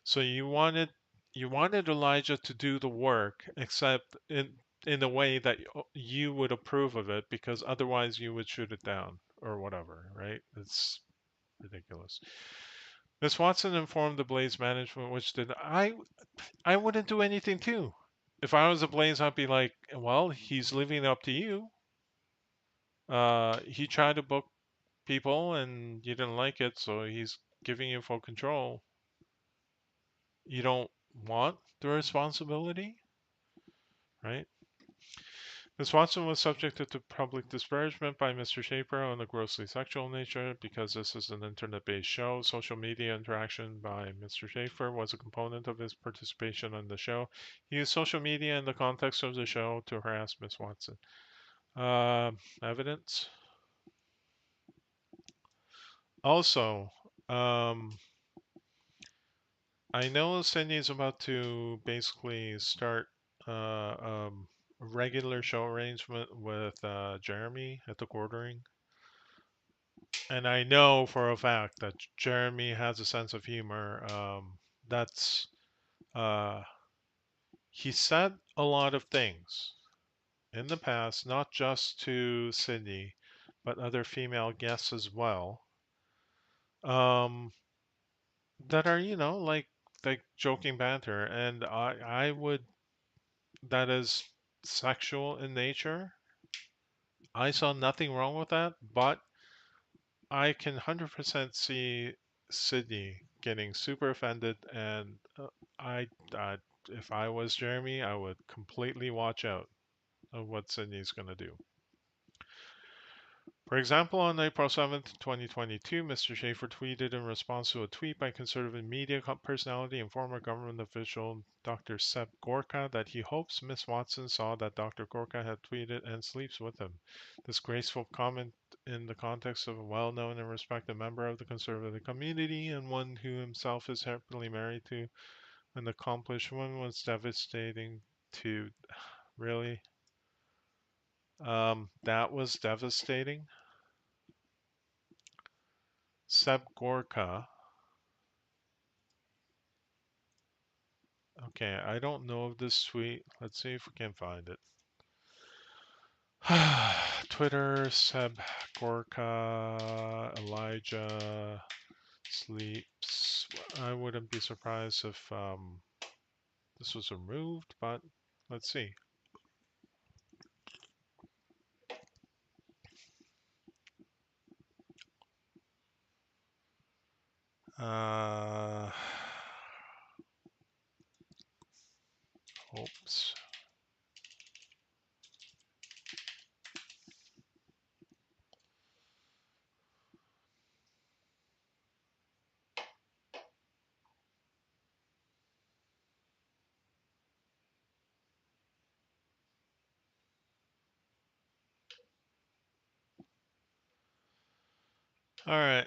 So you wanted Elijah to do the work, except in a way that you would approve of it, because otherwise you would shoot it down or whatever, right? It's ridiculous. Miss Watson informed the Blaze management, which did I wouldn't do anything too. If I was a Blaze, I'd be like, well, he's leaving it up to you. He tried to book people and you didn't like it, so he's giving you full control. You don't want the responsibility, right? Ms. Watson was subjected to public disparagement by Mr. Schaefer on a grossly sexual nature because this is an internet-based show. Social media interaction by Mr. Schaefer was a component of his participation on the show. He used social media in the context of the show to harass Ms. Watson. Evidence. Also, um, I know Cindy is about to basically start a regular show arrangement with Jeremy at the quartering. And I know for a fact that Jeremy has a sense of humor. That's uh, he said a lot of things in the past, not just to Sydney, but other female guests as well. Um, that are like joking banter, and I would that is sexual in nature. I saw nothing wrong with that, but I can 100% see Sydney getting super offended, and I, if I was Jeremy, I would completely watch out of what Sydney's gonna do. For example, on April 7th, 2022, Mr. Schaefer tweeted in response to a tweet by conservative media personality and former government official Dr. Seb Gorka that he hopes Miss Watson saw that Dr. Gorka had tweeted and sleeps with him. This graceful comment in the context of a well-known and respected member of the conservative community and one who himself is happily married to an accomplished woman was devastating to really. That was devastating. Seb Gorka. Okay, I don't know of this tweet. Let's see if we can find it. Twitter, Seb Gorka, Elijah sleeps. I wouldn't be surprised if this was removed, but let's see. Uh, oops. All right.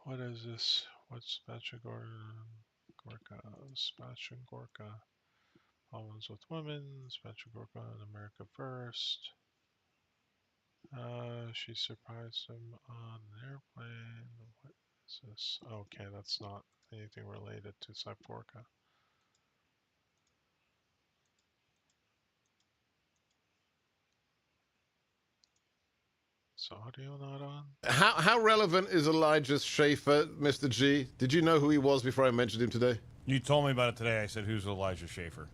What is this? What's Sebastian Gorka? Sebastian Gorka. Problems with women. Sebastian Gorka in America First. She surprised him on an airplane. What is this? Okay, that's not anything related to Seb Gorka. Is audio not on? How relevant is Elijah Schaefer, Mr. G? Did you know who he was before I mentioned him today? You told me about it today. I said, "Who's Elijah Schaefer?"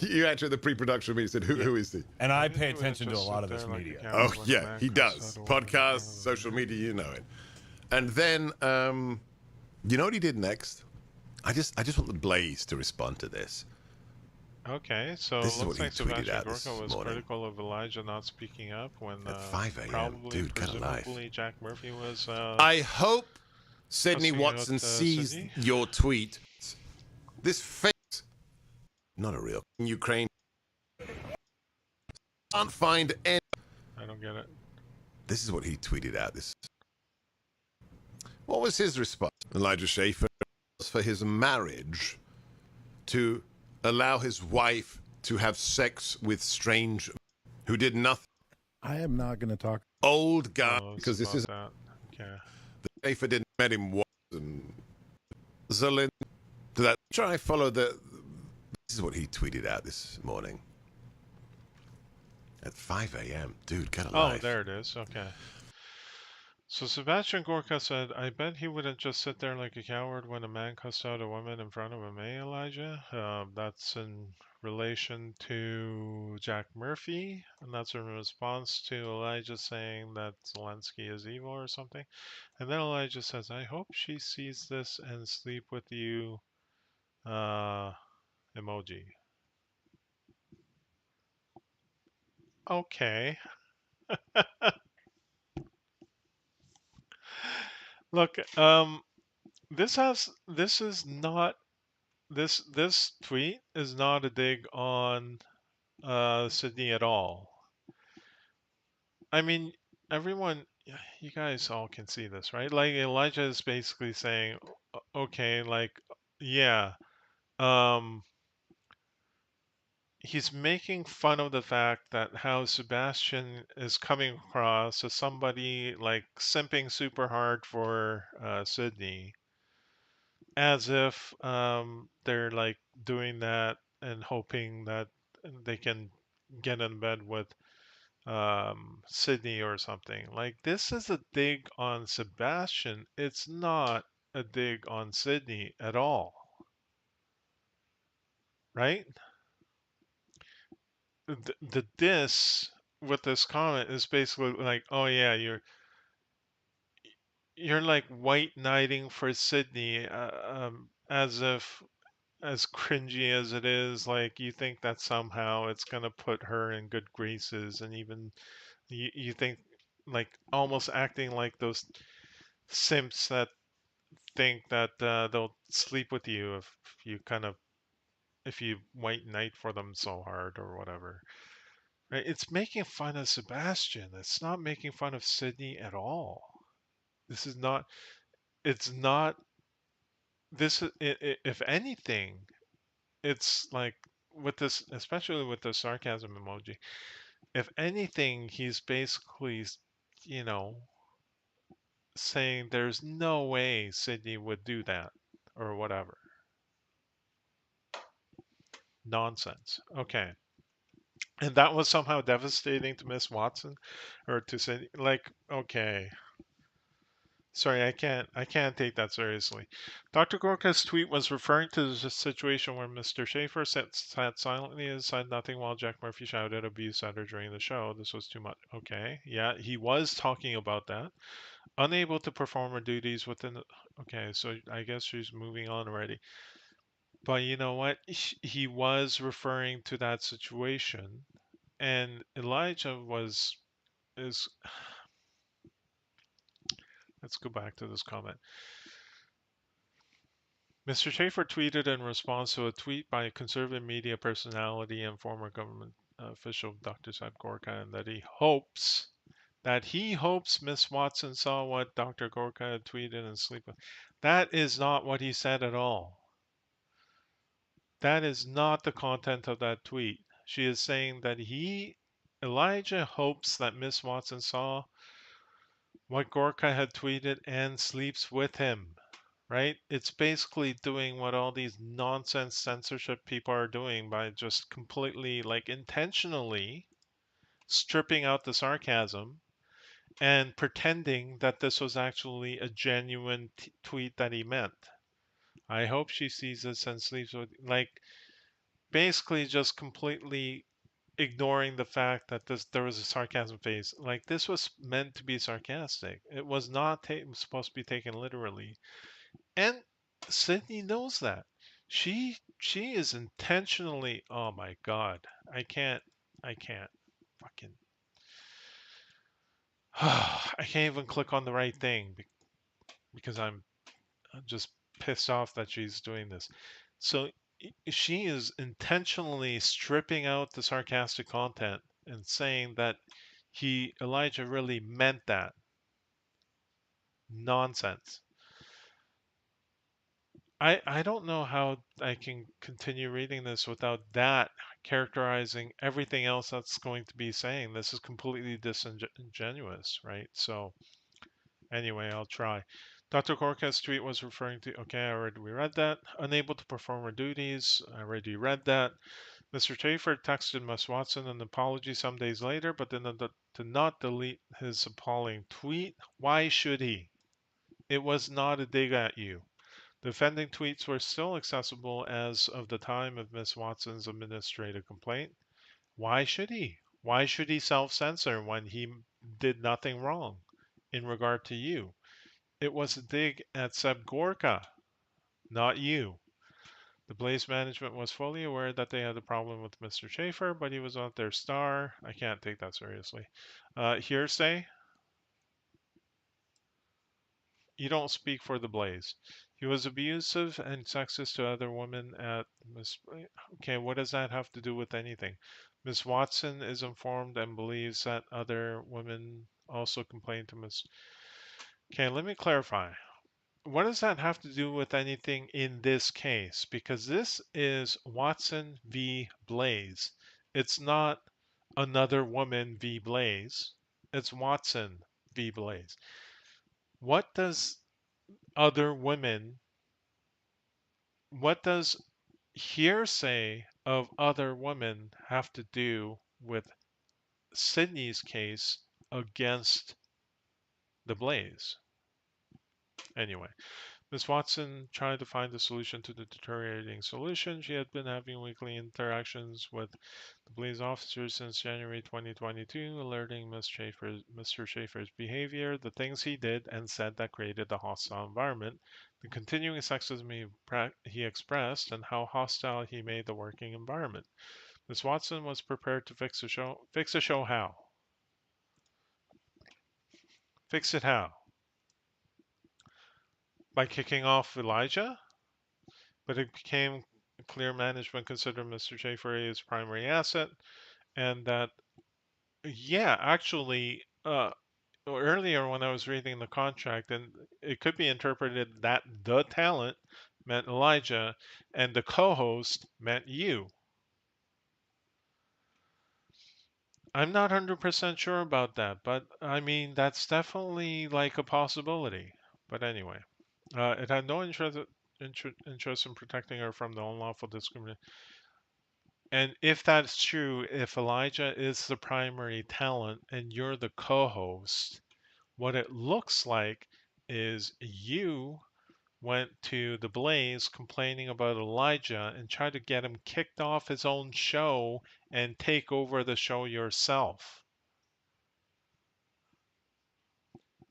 You actually, the pre-production meeting said, who is he? And I Why pay didn't you attention to a just lot sit of this there like a media. coward Oh, when a yeah, man he cuts does. out a woman in front Podcasts, of social him? media, you know it. And then, you know what he did next? I just want the Blaze to respond to this. Okay, so This it is what looks he like tweeted Sebastian out Gorka this was morning. critical of Elijah not speaking up when At 5 a.m. probably, Dude, get a life. presumably, Jack Murphy was I hope Sydney cussing out Watson sees Sydney. your tweet. This fake, not a real Ukraine, can't find any. I don't get it. This is what he tweeted out. What was his response? Elijah Schaefer for his marriage to allow his wife to have sex with strange who did nothing. I am not going to talk. Old guy, Oh, it's because this about is that. Okay. the Schaefer didn't met him once. And Zerlin, to that. Try to follow the. This is what he tweeted out this morning. At 5 a.m. Dude, get a Oh, life. there it is. Okay. So Sebastian Gorka said, I bet he wouldn't just sit there like a coward when a man cussed out a woman in front of him, eh, Elijah? That's in relation to Jack Murphy, and that's in response to Elijah saying that Zelensky is evil or something. And then Elijah says, I hope she sees this and sleep with you, emoji. Okay. Look, this is not this tweet is not a dig on Sydney at all. I mean, everyone, you guys all can see this, right? Like Elijah is basically saying, okay, like, yeah, um, he's making fun of the fact that how Sebastian is coming across as somebody like simping super hard for Sydney, as if they're like doing that and hoping that they can get in bed with Sydney or something. Like this is a dig on Sebastian. It's not a dig on Sydney at all, right? The diss with this comment is basically like, oh yeah, you're like white knighting for Sydney, as if as cringy as it is, like you think that somehow it's gonna put her in good graces, and even you think like almost acting like those simps that think that they'll sleep with you if you kind of if you white knight for them so hard or whatever. Right? It's making fun of Sebastian. It's not making fun of Sydney at all. This is not. It's not. This is. If anything, it's like with this, especially with the sarcasm emoji. If anything, he's basically, you know, saying there's no way Sydney would do that or whatever. Nonsense. Okay. And that was somehow devastating to Miss Watson or to Sydney. Like, okay. Sorry, I can't take that seriously. Dr. Gorka's tweet was referring to the situation where Mr. Schaefer sat silently and said nothing while Jack Murphy shouted abuse at her during the show. This was too much. Okay, yeah, he was talking about that. Unable to perform her duties within the... Okay, so I guess she's moving on already. But you know what? He was referring to that situation, and Elijah was is. Let's go back to this comment. Mr. Schaefer tweeted in response to a tweet by conservative media personality and former government official Dr. Seb Gorka, and that he hopes Miss Watson saw what Dr. Gorka had tweeted and sleep with. That is not what he said at all. That is not the content of that tweet. She is saying that Elijah hopes that Miss Watson saw what Gorka had tweeted and sleeps with him, right? It's basically doing what all these nonsense censorship people are doing by just completely, like intentionally stripping out the sarcasm and pretending that this was actually a genuine tweet that he meant. I hope she sees this and sleeps with, like, basically just completely ignoring the fact that there was a sarcasm phase. Like, this was meant to be sarcastic. It was not supposed to be taken literally. And Sydney knows that. She is intentionally, oh my god. I can't fucking I can't even click on the right thing because I'm just pissed off that she's doing this. So she is intentionally stripping out the sarcastic content and saying that Elijah really meant that. Nonsense. I don't know how I can continue reading this without that characterizing everything else that's going to be saying. This is completely disingenuous, right? So anyway, I'll try. Dr. Corca's tweet was referring to, okay, I already read that. Unable to perform her duties. I already read that. Mr. Schaefer texted Ms. Watson an apology some days later, but then did not delete his appalling tweet. Why should he? It was not a dig at you. The offending tweets were still accessible as of the time of Miss Watson's administrative complaint. Why should he? Why should he self censor when he did nothing wrong in regard to you? It was a dig at Seb Gorka, not you. The Blaze management was fully aware that they had a problem with Mr. Schaefer, but he was not their star. I can't take that seriously. Hearsay? You don't speak for the Blaze. He was abusive and sexist to other women at Miss. Okay, what does that have to do with anything? Miss Watson is informed and believes that other women also complained to Miss. Okay, let me clarify. What does that have to do with anything in this case? Because this is Watson v. Blaze. It's not another woman v. Blaze. It's Watson v. Blaze. What does other women, what does hearsay of other women have to do with Sydney's case against the Blaze? Anyway, Miss Watson tried to find a solution to the deteriorating solution. She had been having weekly interactions with the police officers since January 2022, alerting Mr. Schaefer's behavior, the things he did and said that created the hostile environment, the continuing sexism he expressed, and how hostile he made the working environment. Miss Watson was prepared to fix the show. Fix the show how? Fix it how? By kicking off Elijah? But it became clear management considered Mr. Schaefer his primary asset, and that, yeah, actually, earlier when I was reading the contract, and it could be interpreted that the talent meant Elijah and the co-host meant you. I'm not 100% sure about that, but I mean, that's definitely like a possibility. But anyway, it had no interest in protecting her from the unlawful discrimination. And if that's true, if Elijah is the primary talent and you're the co host, what it looks like is you went to the Blaze complaining about Elijah and tried to get him kicked off his own show and take over the show yourself.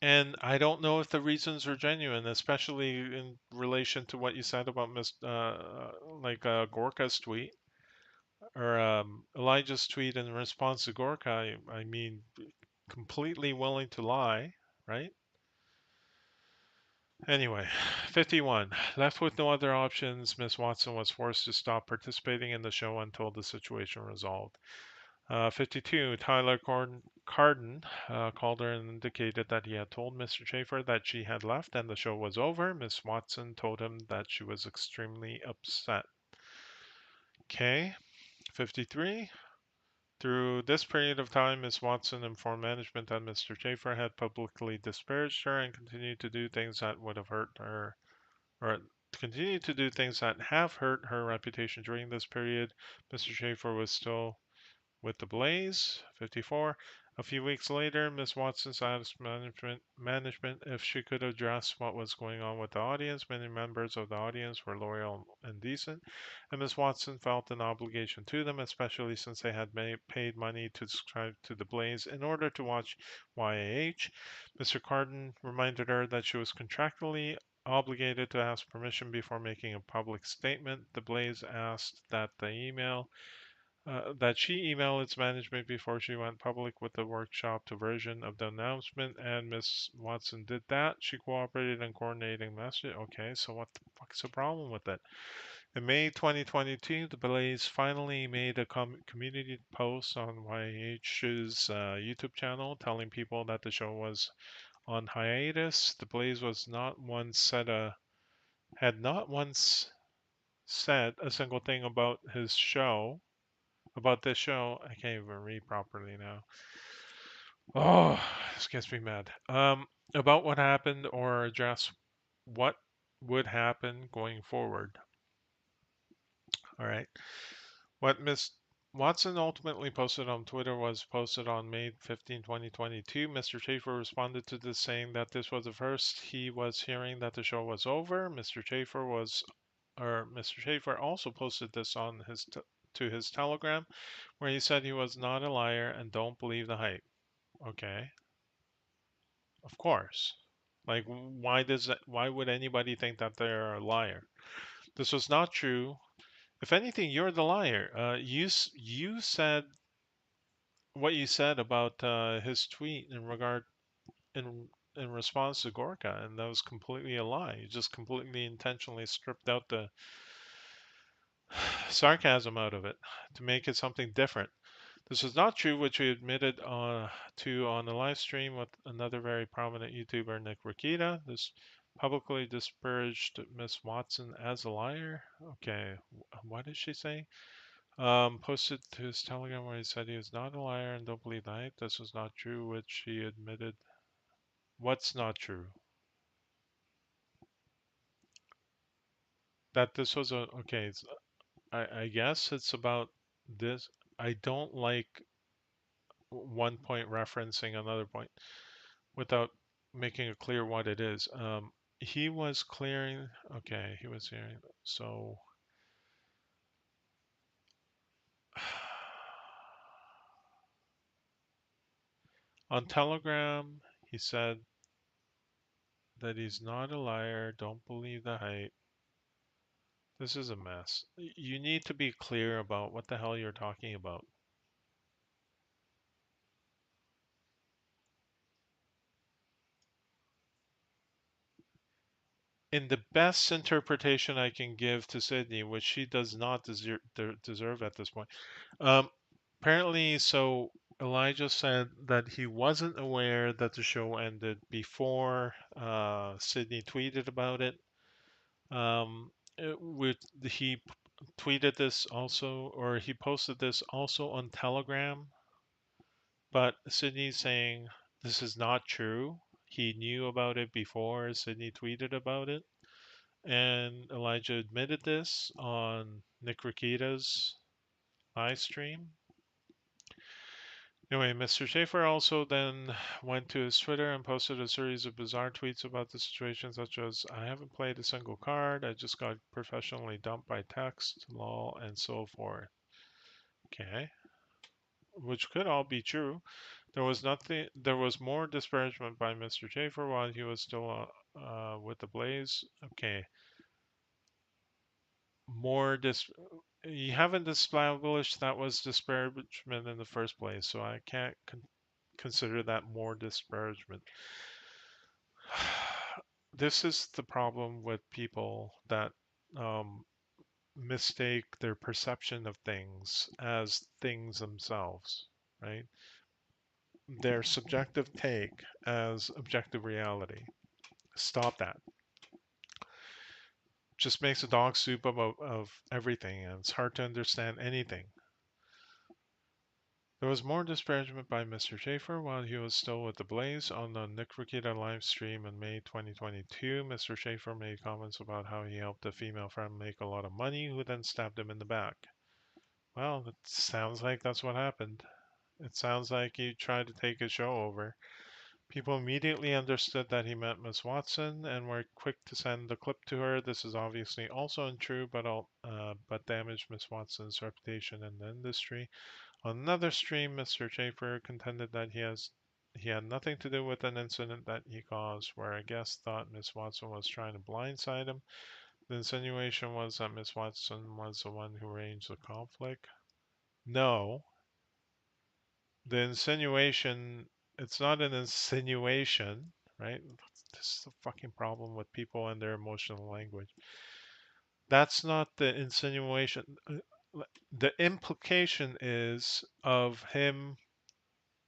And I don't know if the reasons are genuine, especially in relation to what you said about Gorka's tweet or Elijah's tweet in response to Gorka. I mean, completely willing to lie, right? Anyway, 51. Left with no other options, Miss Watson was forced to stop participating in the show until the situation resolved. 52. Carden called her and indicated that he had told Mr. Schaefer that she had left and the show was over. Miss Watson told him that she was extremely upset. Okay. 53. Through this period of time, Miss Watson informed management that Mr. Schaefer had publicly disparaged her and continued to do things that would have hurt her, or continued to do things that have hurt her reputation during this period. Mr. Schaefer was still with the Blaze. 54. A few weeks later, Miss Watson asked management if she could address what was going on with the audience. Many members of the audience were loyal and decent, and Miss Watson felt an obligation to them, especially since they had paid money to subscribe to the Blaze in order to watch YAH. Mr. Carden reminded her that she was contractually obligated to ask permission before making a public statement. The Blaze asked that she email its management before she went public with the workshop to version of the announcement, and Miss Watson did that. She cooperated in coordinating message. Okay, so what the fuck's the problem with it? In May 2022, the Blaze finally made a community post on YH's YouTube channel telling people that the show was on hiatus. The Blaze was not once had not once said a single thing about this show. I can't even read properly now. Oh, this gets me mad. About what happened or address what would happen going forward. All right. What Miss Watson ultimately posted on Twitter was posted on May 15, 2022. Mr. Schaefer responded to this saying that this was the first he was hearing that the show was over. Mr. Schaefer also posted this on to his Telegram, where he said he was not a liar and don't believe the hype. Okay, of course. Like, why would anybody think that they're a liar? This was not true. If anything, you're the liar. You said what you said about his tweet in response to Gorka, and that was completely a lie. You just completely intentionally stripped out the sarcasm out of it to make it something different. This was not true, which we admitted to on the live stream with another very prominent YouTuber, Nick Rakita. This publicly disparaged Miss Watson as a liar. Okay, what is she saying? Posted to his Telegram where he said he was not a liar and don't believe the hype. This was not true, which he admitted. What's not true? That this was a okay. I guess it's about this. I don't like one point referencing another point without making it clear what it is. He was clearing. Okay, he was hearing. So on Telegram, he said that he's not a liar. Don't believe the hype. This is a mess. You need to be clear about what the hell you're talking about. in the best interpretation I can give to Sydney, which she does not deserve at this point. Um, apparently, so Elijah said that he wasn't aware that the show ended before Sydney tweeted about it. He tweeted this also, or he posted this also on Telegram, but Sydney's saying this is not true. He knew about it before Sydney tweeted about it. And Elijah admitted this on Nick Rikita's live stream. Anyway, Mr. Schaefer also then went to his Twitter and posted a series of bizarre tweets about the situation, such as I haven't played a single card, I just got professionally dumped by text, lol, and so forth. Okay. Which could all be true. There was more disparagement by Mr. Schaefer while he was still with the Blaze. Okay. More dis You haven't established that was disparagement in the first place, so I can't consider that more disparagement. This is the problem with people that um, mistake their perception of things as things themselves, right? Their subjective take as objective reality. Stop that. Just makes a dog soup of everything, and it's hard to understand anything. There was more disparagement by Mr. Schaefer while he was still with the Blaze. On the Nick Rikita live stream in May 2022, Mr. Schaefer made comments about how he helped a female friend make a lot of money, who then stabbed him in the back. Well, it sounds like that's what happened. It sounds like he tried to take his show over. People immediately understood that he meant Miss Watson and were quick to send the clip to her. This is obviously also untrue, but damaged Miss Watson's reputation in the industry. On another stream, Mr. Schaefer contended that he had nothing to do with an incident that he caused, where a guest thought Miss Watson was trying to blindside him. The insinuation was that Miss Watson was the one who arranged the conflict. No, the insinuation, it's not an insinuation, right? This is the fucking problem with people and their emotional language. That's not the insinuation. The implication is of him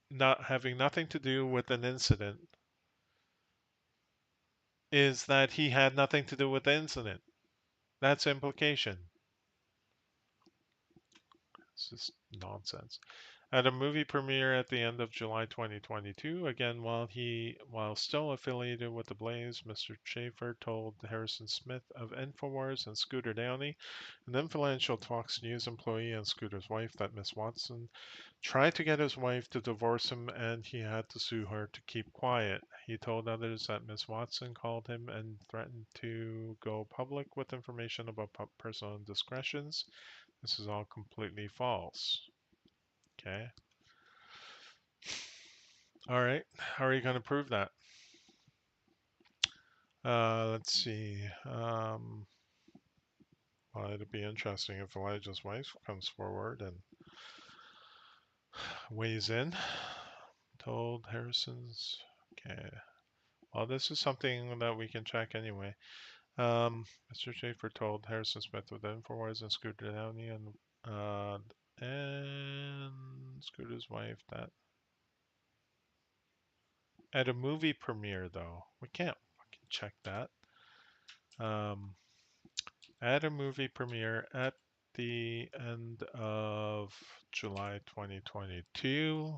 not having nothing to do with an incident is that he had nothing to do with the incident. That's implication. It's just nonsense. At a movie premiere at the end of July 2022, again while still affiliated with the Blaze, Mr. Schaefer told Harrison Smith of Infowars and Scooter Downey, an influential Fox News employee and Scooter's wife, that Miss Watson tried to get his wife to divorce him and he had to sue her to keep quiet. He told others that Miss Watson called him and threatened to go public with information about personal indiscretions. This is all completely false. Okay. All right. How are you going to prove that? Let's see. Well, it'd be interesting if Elijah's wife comes forward and weighs in. Told Harrison's. Okay. Well, this is something that we can check anyway. Mr. Schaefer told Harrison Smith of the Infowars and Scooter Downey uh, and Scooter's wife that at a movie premiere, though, we can't fucking check that. Um, at a movie premiere at the end of July 2022.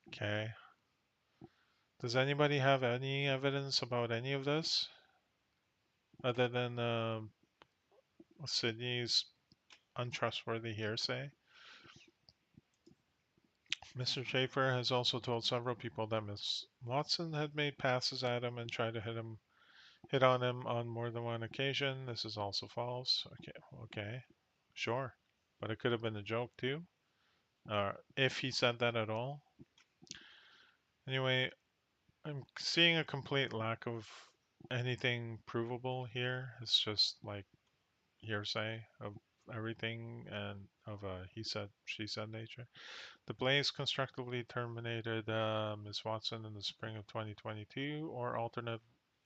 Okay. Does anybody have any evidence about any of this other than Sydney's untrustworthy hearsay? Mr. Schaefer has also told several people that Miss Watson had made passes at him and tried to hit on him on more than one occasion. This is also false. Okay, sure, but it could have been a joke too, if he said that at all. Anyway, I'm seeing a complete lack of anything provable here. It's just like hearsay everything and of a he said, she said nature. The Blaze constructively terminated Ms. Watson in the spring of 2022, or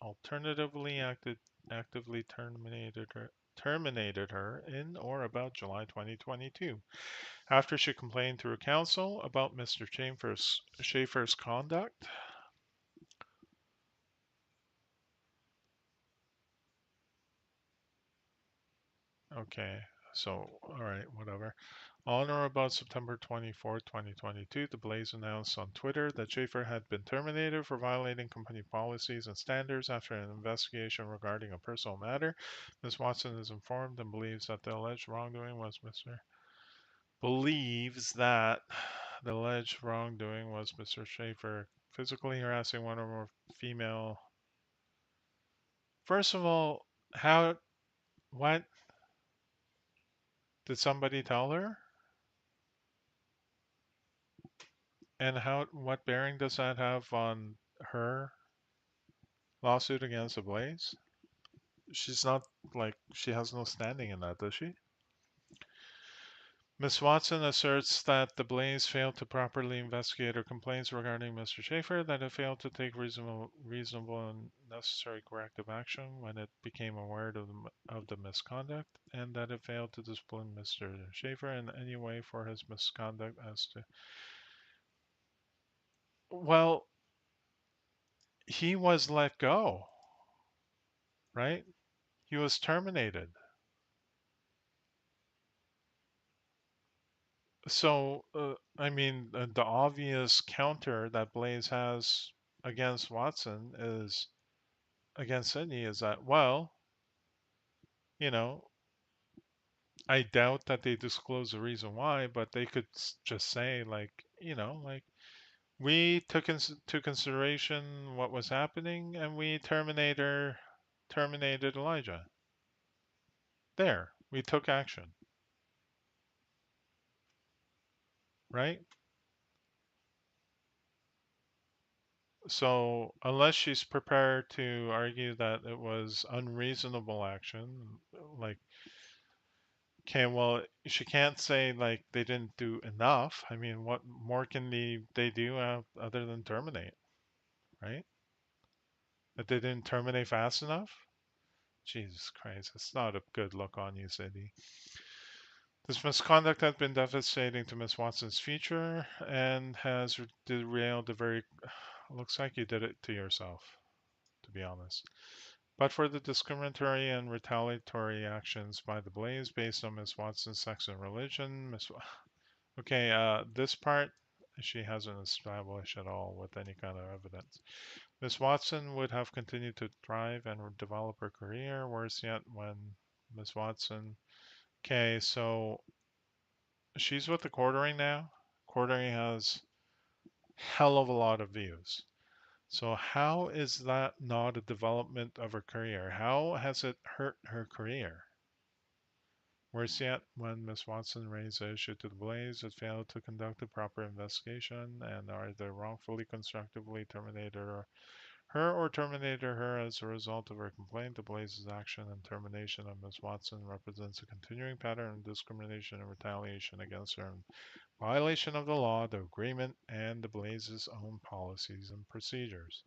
alternatively actively terminated her in or about July 2022 after she complained through counsel about Mr. Schaefer's conduct. Okay, so all right, whatever. On or about September 24th, 2022, the Blaze announced on Twitter that Schaefer had been terminated for violating company policies and standards after an investigation regarding a personal matter. Ms. Watson is informed and believes that the alleged wrongdoing was Mr. Schaefer physically harassing one or more female. First of all, how, what did somebody tell her? And what bearing does that have on her lawsuit against the Blaze? She's not like she has no standing in that, does she? Ms. Watson asserts that the Blaze failed to properly investigate her complaints regarding Mr. Schaefer, that it failed to take reasonable and necessary corrective action when it became aware of the misconduct, and that it failed to discipline Mr. Schaefer in any way for his misconduct as to. Well, he was let go, right? He was terminated. So, I mean, the obvious counter that Blaze has against Watson is against Sydney is that, well, you know, I doubt that they disclose the reason why, but they could just say, like, like, we took into consideration what was happening and we terminated Elijah. There, we took action, right? So, unless she's prepared to argue that it was unreasonable action, like, okay, well, she can't say like they didn't do enough. I mean, what more can they do other than terminate, right? That they didn't terminate fast enough? Jesus Christ, it's not a good look on you, Cindy. This misconduct has been devastating to Miss Watson's future and has derailed the very. Looks like you did it to yourself, to be honest. But for the discriminatory and retaliatory actions by the Blaze based on Miss Watson's sex and religion, Okay, this part she hasn't established at all with any kind of evidence. Miss Watson would have continued to thrive and develop her career. Worse yet, when Miss Watson. Okay, so she's with the Quartering now. Quartering has hell of a lot of views. So how is that not a development of her career? How has it hurt her career? Worse yet, when Miss Watson raised the issue to the Blaze, it failed to conduct a proper investigation and either wrongfully constructively terminated her or terminated her as a result of her complaint. The Blaze's action and termination of Miss Watson represents a continuing pattern of discrimination and retaliation against her in violation of the law, the agreement, and the Blaze's own policies and procedures.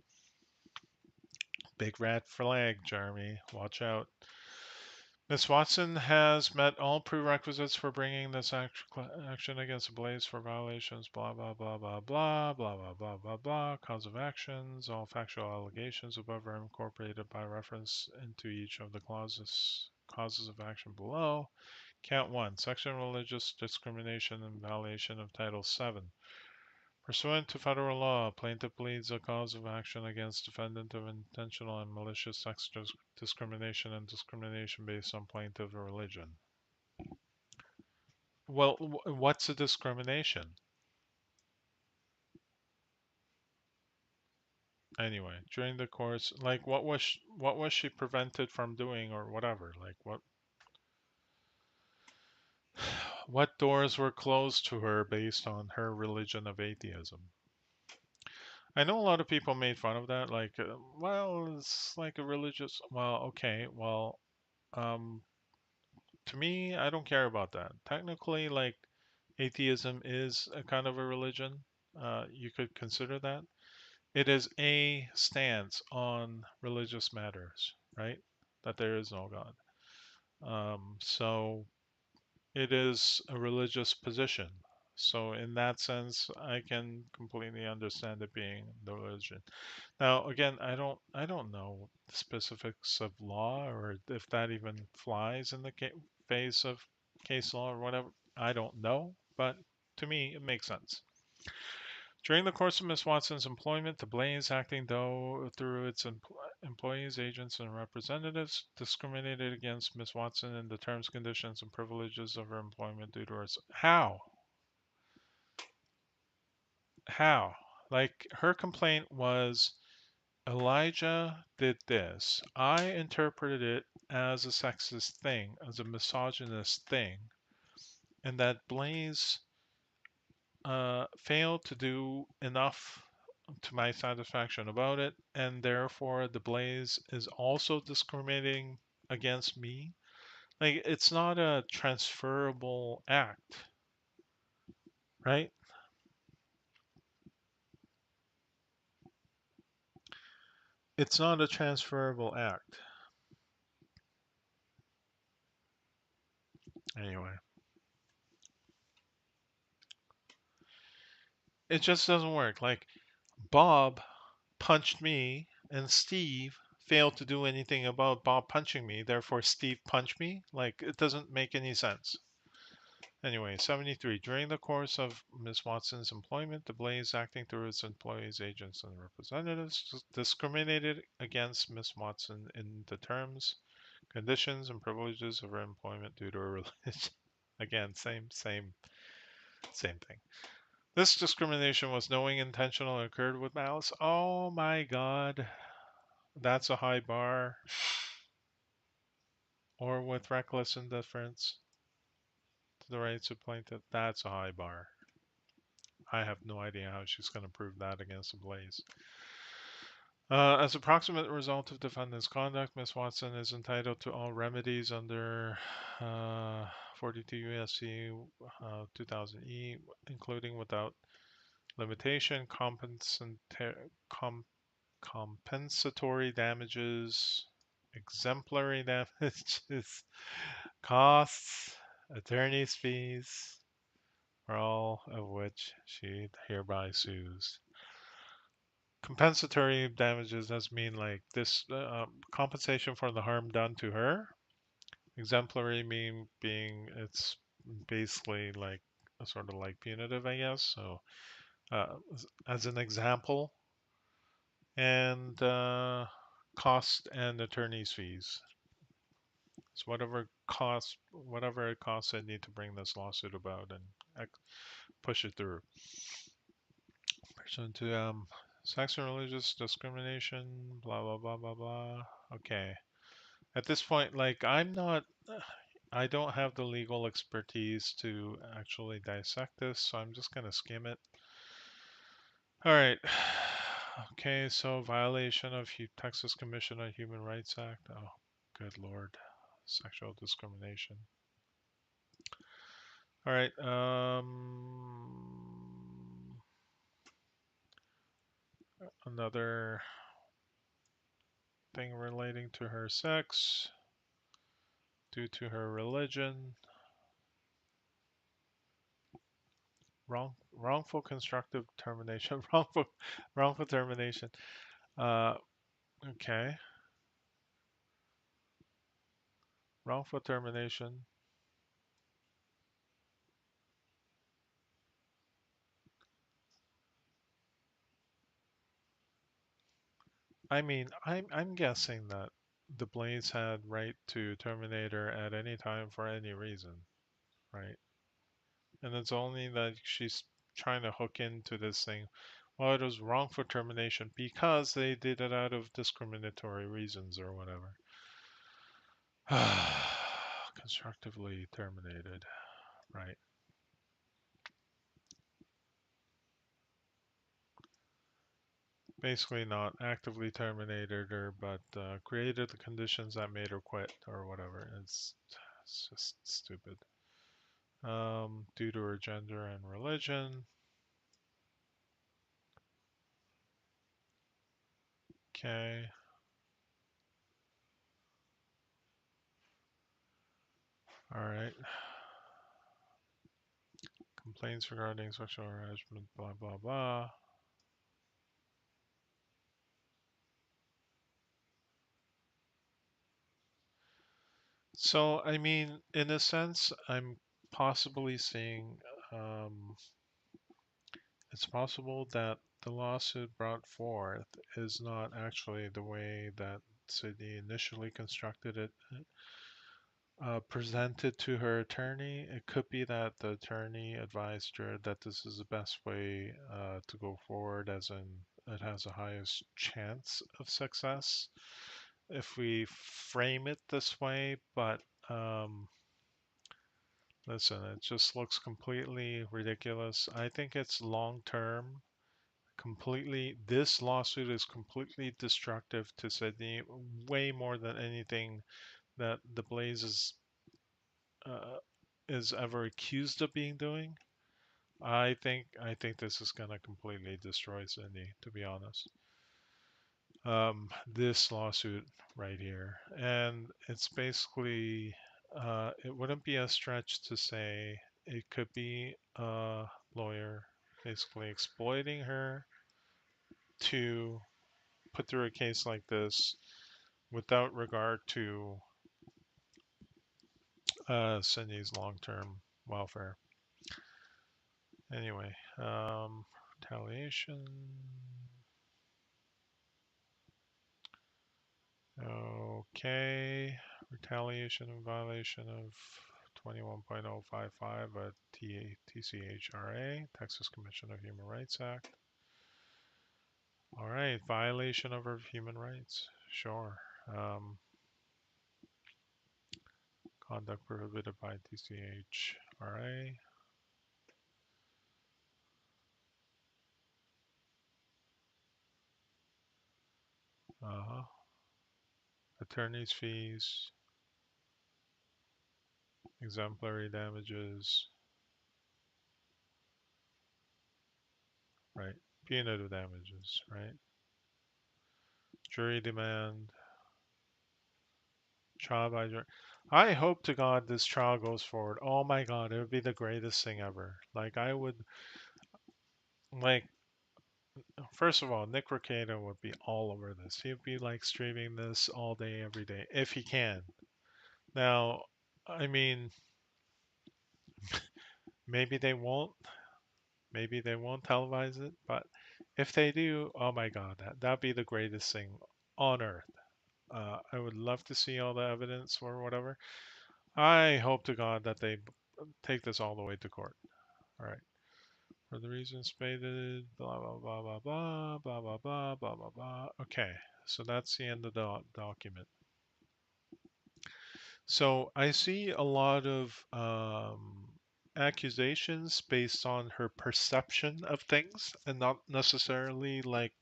Big red flag, Jeremy. Watch out. Miss Watson has met all prerequisites for bringing this action against the Blaze for violations, blah, blah, blah, blah, blah, blah, blah, blah, blah, blah. Cause of actions. All factual allegations above are incorporated by reference into each of the causes of action below. Count 1. Section Religious Discrimination and Violation of Title 7. Pursuant to federal law, plaintiff pleads a cause of action against defendant of intentional and malicious sex discrimination and discrimination based on plaintiff religion. Well, what's a discrimination? Anyway, during the course, like what was she prevented from doing or whatever? Like what doors were closed to her based on her religion of atheism? I know a lot of people made fun of that, like, well, it's like a religious. Well, okay, well, um, To me, I don't care about that. Technically, like atheism is a kind of a religion. You could consider that. It is a stance on religious matters, right? That there is no God. So it is a religious position. So in that sense, I can completely understand it being the religion. Now, again, I don't know the specifics of law or if that even flies in the phase of case law or whatever. I don't know, but to me, it makes sense. During the course of Miss Watson's employment, the Blaze, acting though through its employees, agents, and representatives, discriminated against Miss Watson in the terms, conditions, and privileges of her employment due to her. How? How? Like her complaint was Elijah did this. I interpreted it as a sexist thing, as a misogynist thing, and that Blaze failed to do enough to my satisfaction about it, and therefore the Blaze is also discriminating against me. Like, it's not a transferable act, right? It's not a transferable act. Anyway, it just doesn't work. Like, Bob punched me, and Steve failed to do anything about Bob punching me, therefore Steve punched me. Like, it doesn't make any sense. Anyway, 73. During the course of Ms. Watson's employment, the Blaze, acting through its employees, agents, and representatives, discriminated against Ms. Watson in the terms, conditions, and privileges of her employment due to her religion. Again, same thing. This discrimination was knowing, intentional, and occurred with malice. Oh my God, that's a high bar. Or with reckless indifference to the rights of plaintiff. That's a high bar. I have no idea how she's going to prove that against the Blaze. As a proximate result of defendant's conduct, Ms. Watson is entitled to all remedies under 42 U.S.C. 2000E, including without limitation, compensatory damages, exemplary damages, costs, attorney's fees, for all of which she hereby sues. Compensatory damages does mean like this compensation for the harm done to her. Exemplary mean being it's basically like a sort of like punitive, I guess. So as an example, and cost and attorney's fees. So whatever it costs, I need to bring this lawsuit about and push it through. Pursuant to sex and religious discrimination, blah blah blah blah blah. Okay. At this point, like I don't have the legal expertise to actually dissect this, so I'm just gonna skim it. All right. Okay, so violation of Texas Commission on Human Rights Act. Oh, good Lord. Sexual discrimination. All right. Another thing relating to her sex due to her religion. Wrongful constructive termination. Wrongful termination. Uh, okay. Wrongful termination. I mean, I'm guessing that the Blades had right to terminate her at any time for any reason, right? And it's only that she's trying to hook into this thing. Well, it was wrongful termination because they did it out of discriminatory reasons or whatever. Constructively terminated, right? Basically, not actively terminated her, but created the conditions that made her quit or whatever. It's It's just stupid. Due to her gender and religion. Okay. All right. Complaints regarding sexual harassment, blah, blah, blah. So, I mean, in a sense, I'm possibly seeing it's possible that the lawsuit brought forth is not actually the way that Sydney initially constructed it, presented to her attorney. It could be that the attorney advised her that this is the best way to go forward, as in it has the highest chance of success if we frame it this way. But um, listen, it just looks completely ridiculous. I think it's long term. Completely, this lawsuit is completely destructive to Sydney, way more than anything that the Blaze uh, is ever accused of being doing. I think this is gonna completely destroy Sydney, to be honest. This lawsuit right here, and it's basically, it wouldn't be a stretch to say it could be a lawyer basically exploiting her to put through a case like this without regard to Cindy's long-term welfare. Anyway, retaliation. Okay, retaliation in violation of 21.055 TCHRA, Texas Commission of Human Rights Act. All right, violation of our human rights. Sure. Conduct prohibited by TCHRA. Uh-huh. Attorney's fees, exemplary damages, right? Punitive damages, right? Jury demand, trial by jury. I hope to God this trial goes forward. Oh my God, it would be the greatest thing ever. Like I would, like, first of all, Nick Recato would be all over this. He'd be like streaming this all day, every day, if he can. Now, I mean, maybe they won't. Maybe they won't televise it, but if they do, oh my God, that'd be the greatest thing on earth. I would love to see all the evidence or whatever. I hope to God that they take this all the way to court. All right. For the reasons stated, blah, blah, blah, blah, blah, blah, blah, blah, blah, blah, blah. Okay. So that's the end of the document. So I see a lot of accusations based on her perception of things and not necessarily like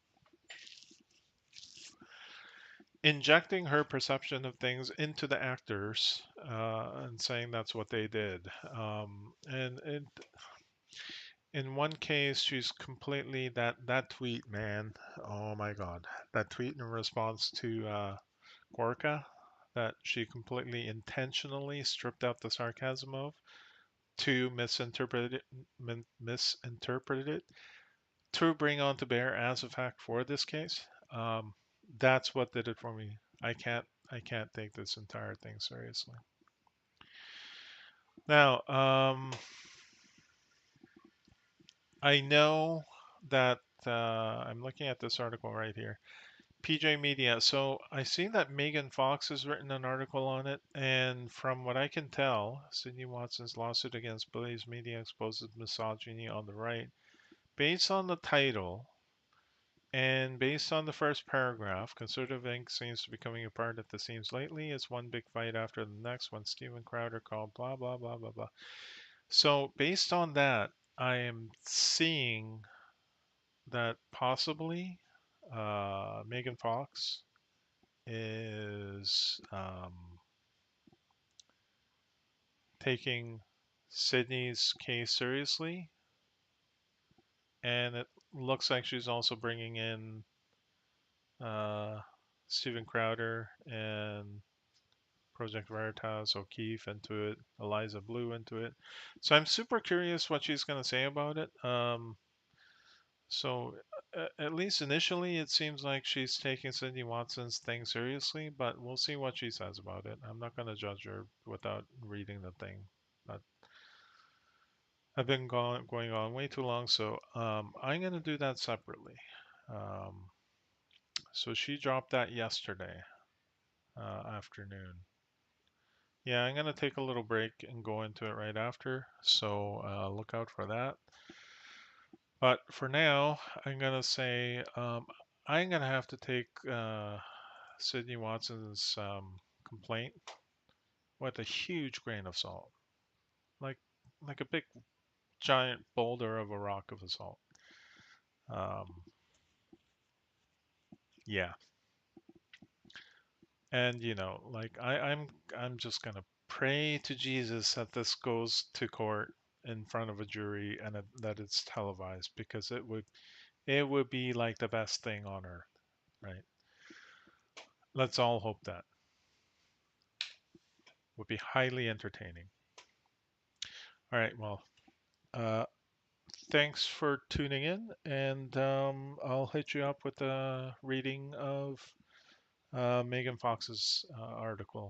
injecting her perception of things into the actors and saying that's what they did. And in one case, she's completely that tweet, man. Oh my God, that tweet in response to Gorka that she completely intentionally stripped out the sarcasm of to misinterpret it to bring on to bear as a fact for this case. That's what did it for me. I can't take this entire thing seriously. Now, I know that I'm looking at this article right here. PJ Media. So I see that Megan Fox has written an article on it, and from what I can tell, Sydney Watson's lawsuit against Blaze Media exposes misogyny on the right. Based on the title, and based on the first paragraph, conservative ink seems to be coming apart at the seams lately. It's one big fight after the next when Steven Crowder called blah, blah, blah, blah, blah. So, based on that, I am seeing that possibly Megan Fox is taking Sydney's case seriously, and it looks like she's also bringing in uh, Steven Crowder and Project Veritas, O'Keefe into it, Eliza Blue into it. So I'm super curious what she's going to say about it. So at least initially, it seems like she's taking Sydney Watson's thing seriously, but we'll see what she says about it. I'm not going to judge her without reading the thing. But I've been going on way too long, so I'm going to do that separately. Um, so she dropped that yesterday afternoon. Yeah, I'm going to take a little break and go into it right after, so look out for that. But for now, I'm going to say I'm going to have to take Sydney Watson's complaint with a huge grain of salt, like a big giant boulder of a rock of salt. Um, yeah, and like I'm just gonna pray to Jesus that this goes to court in front of a jury and that it's televised, because it would be like the best thing on earth, right? Let's all hope that would be highly entertaining. All right, well, uh, thanks for tuning in, and I'll hit you up with a reading of Megan Fox's article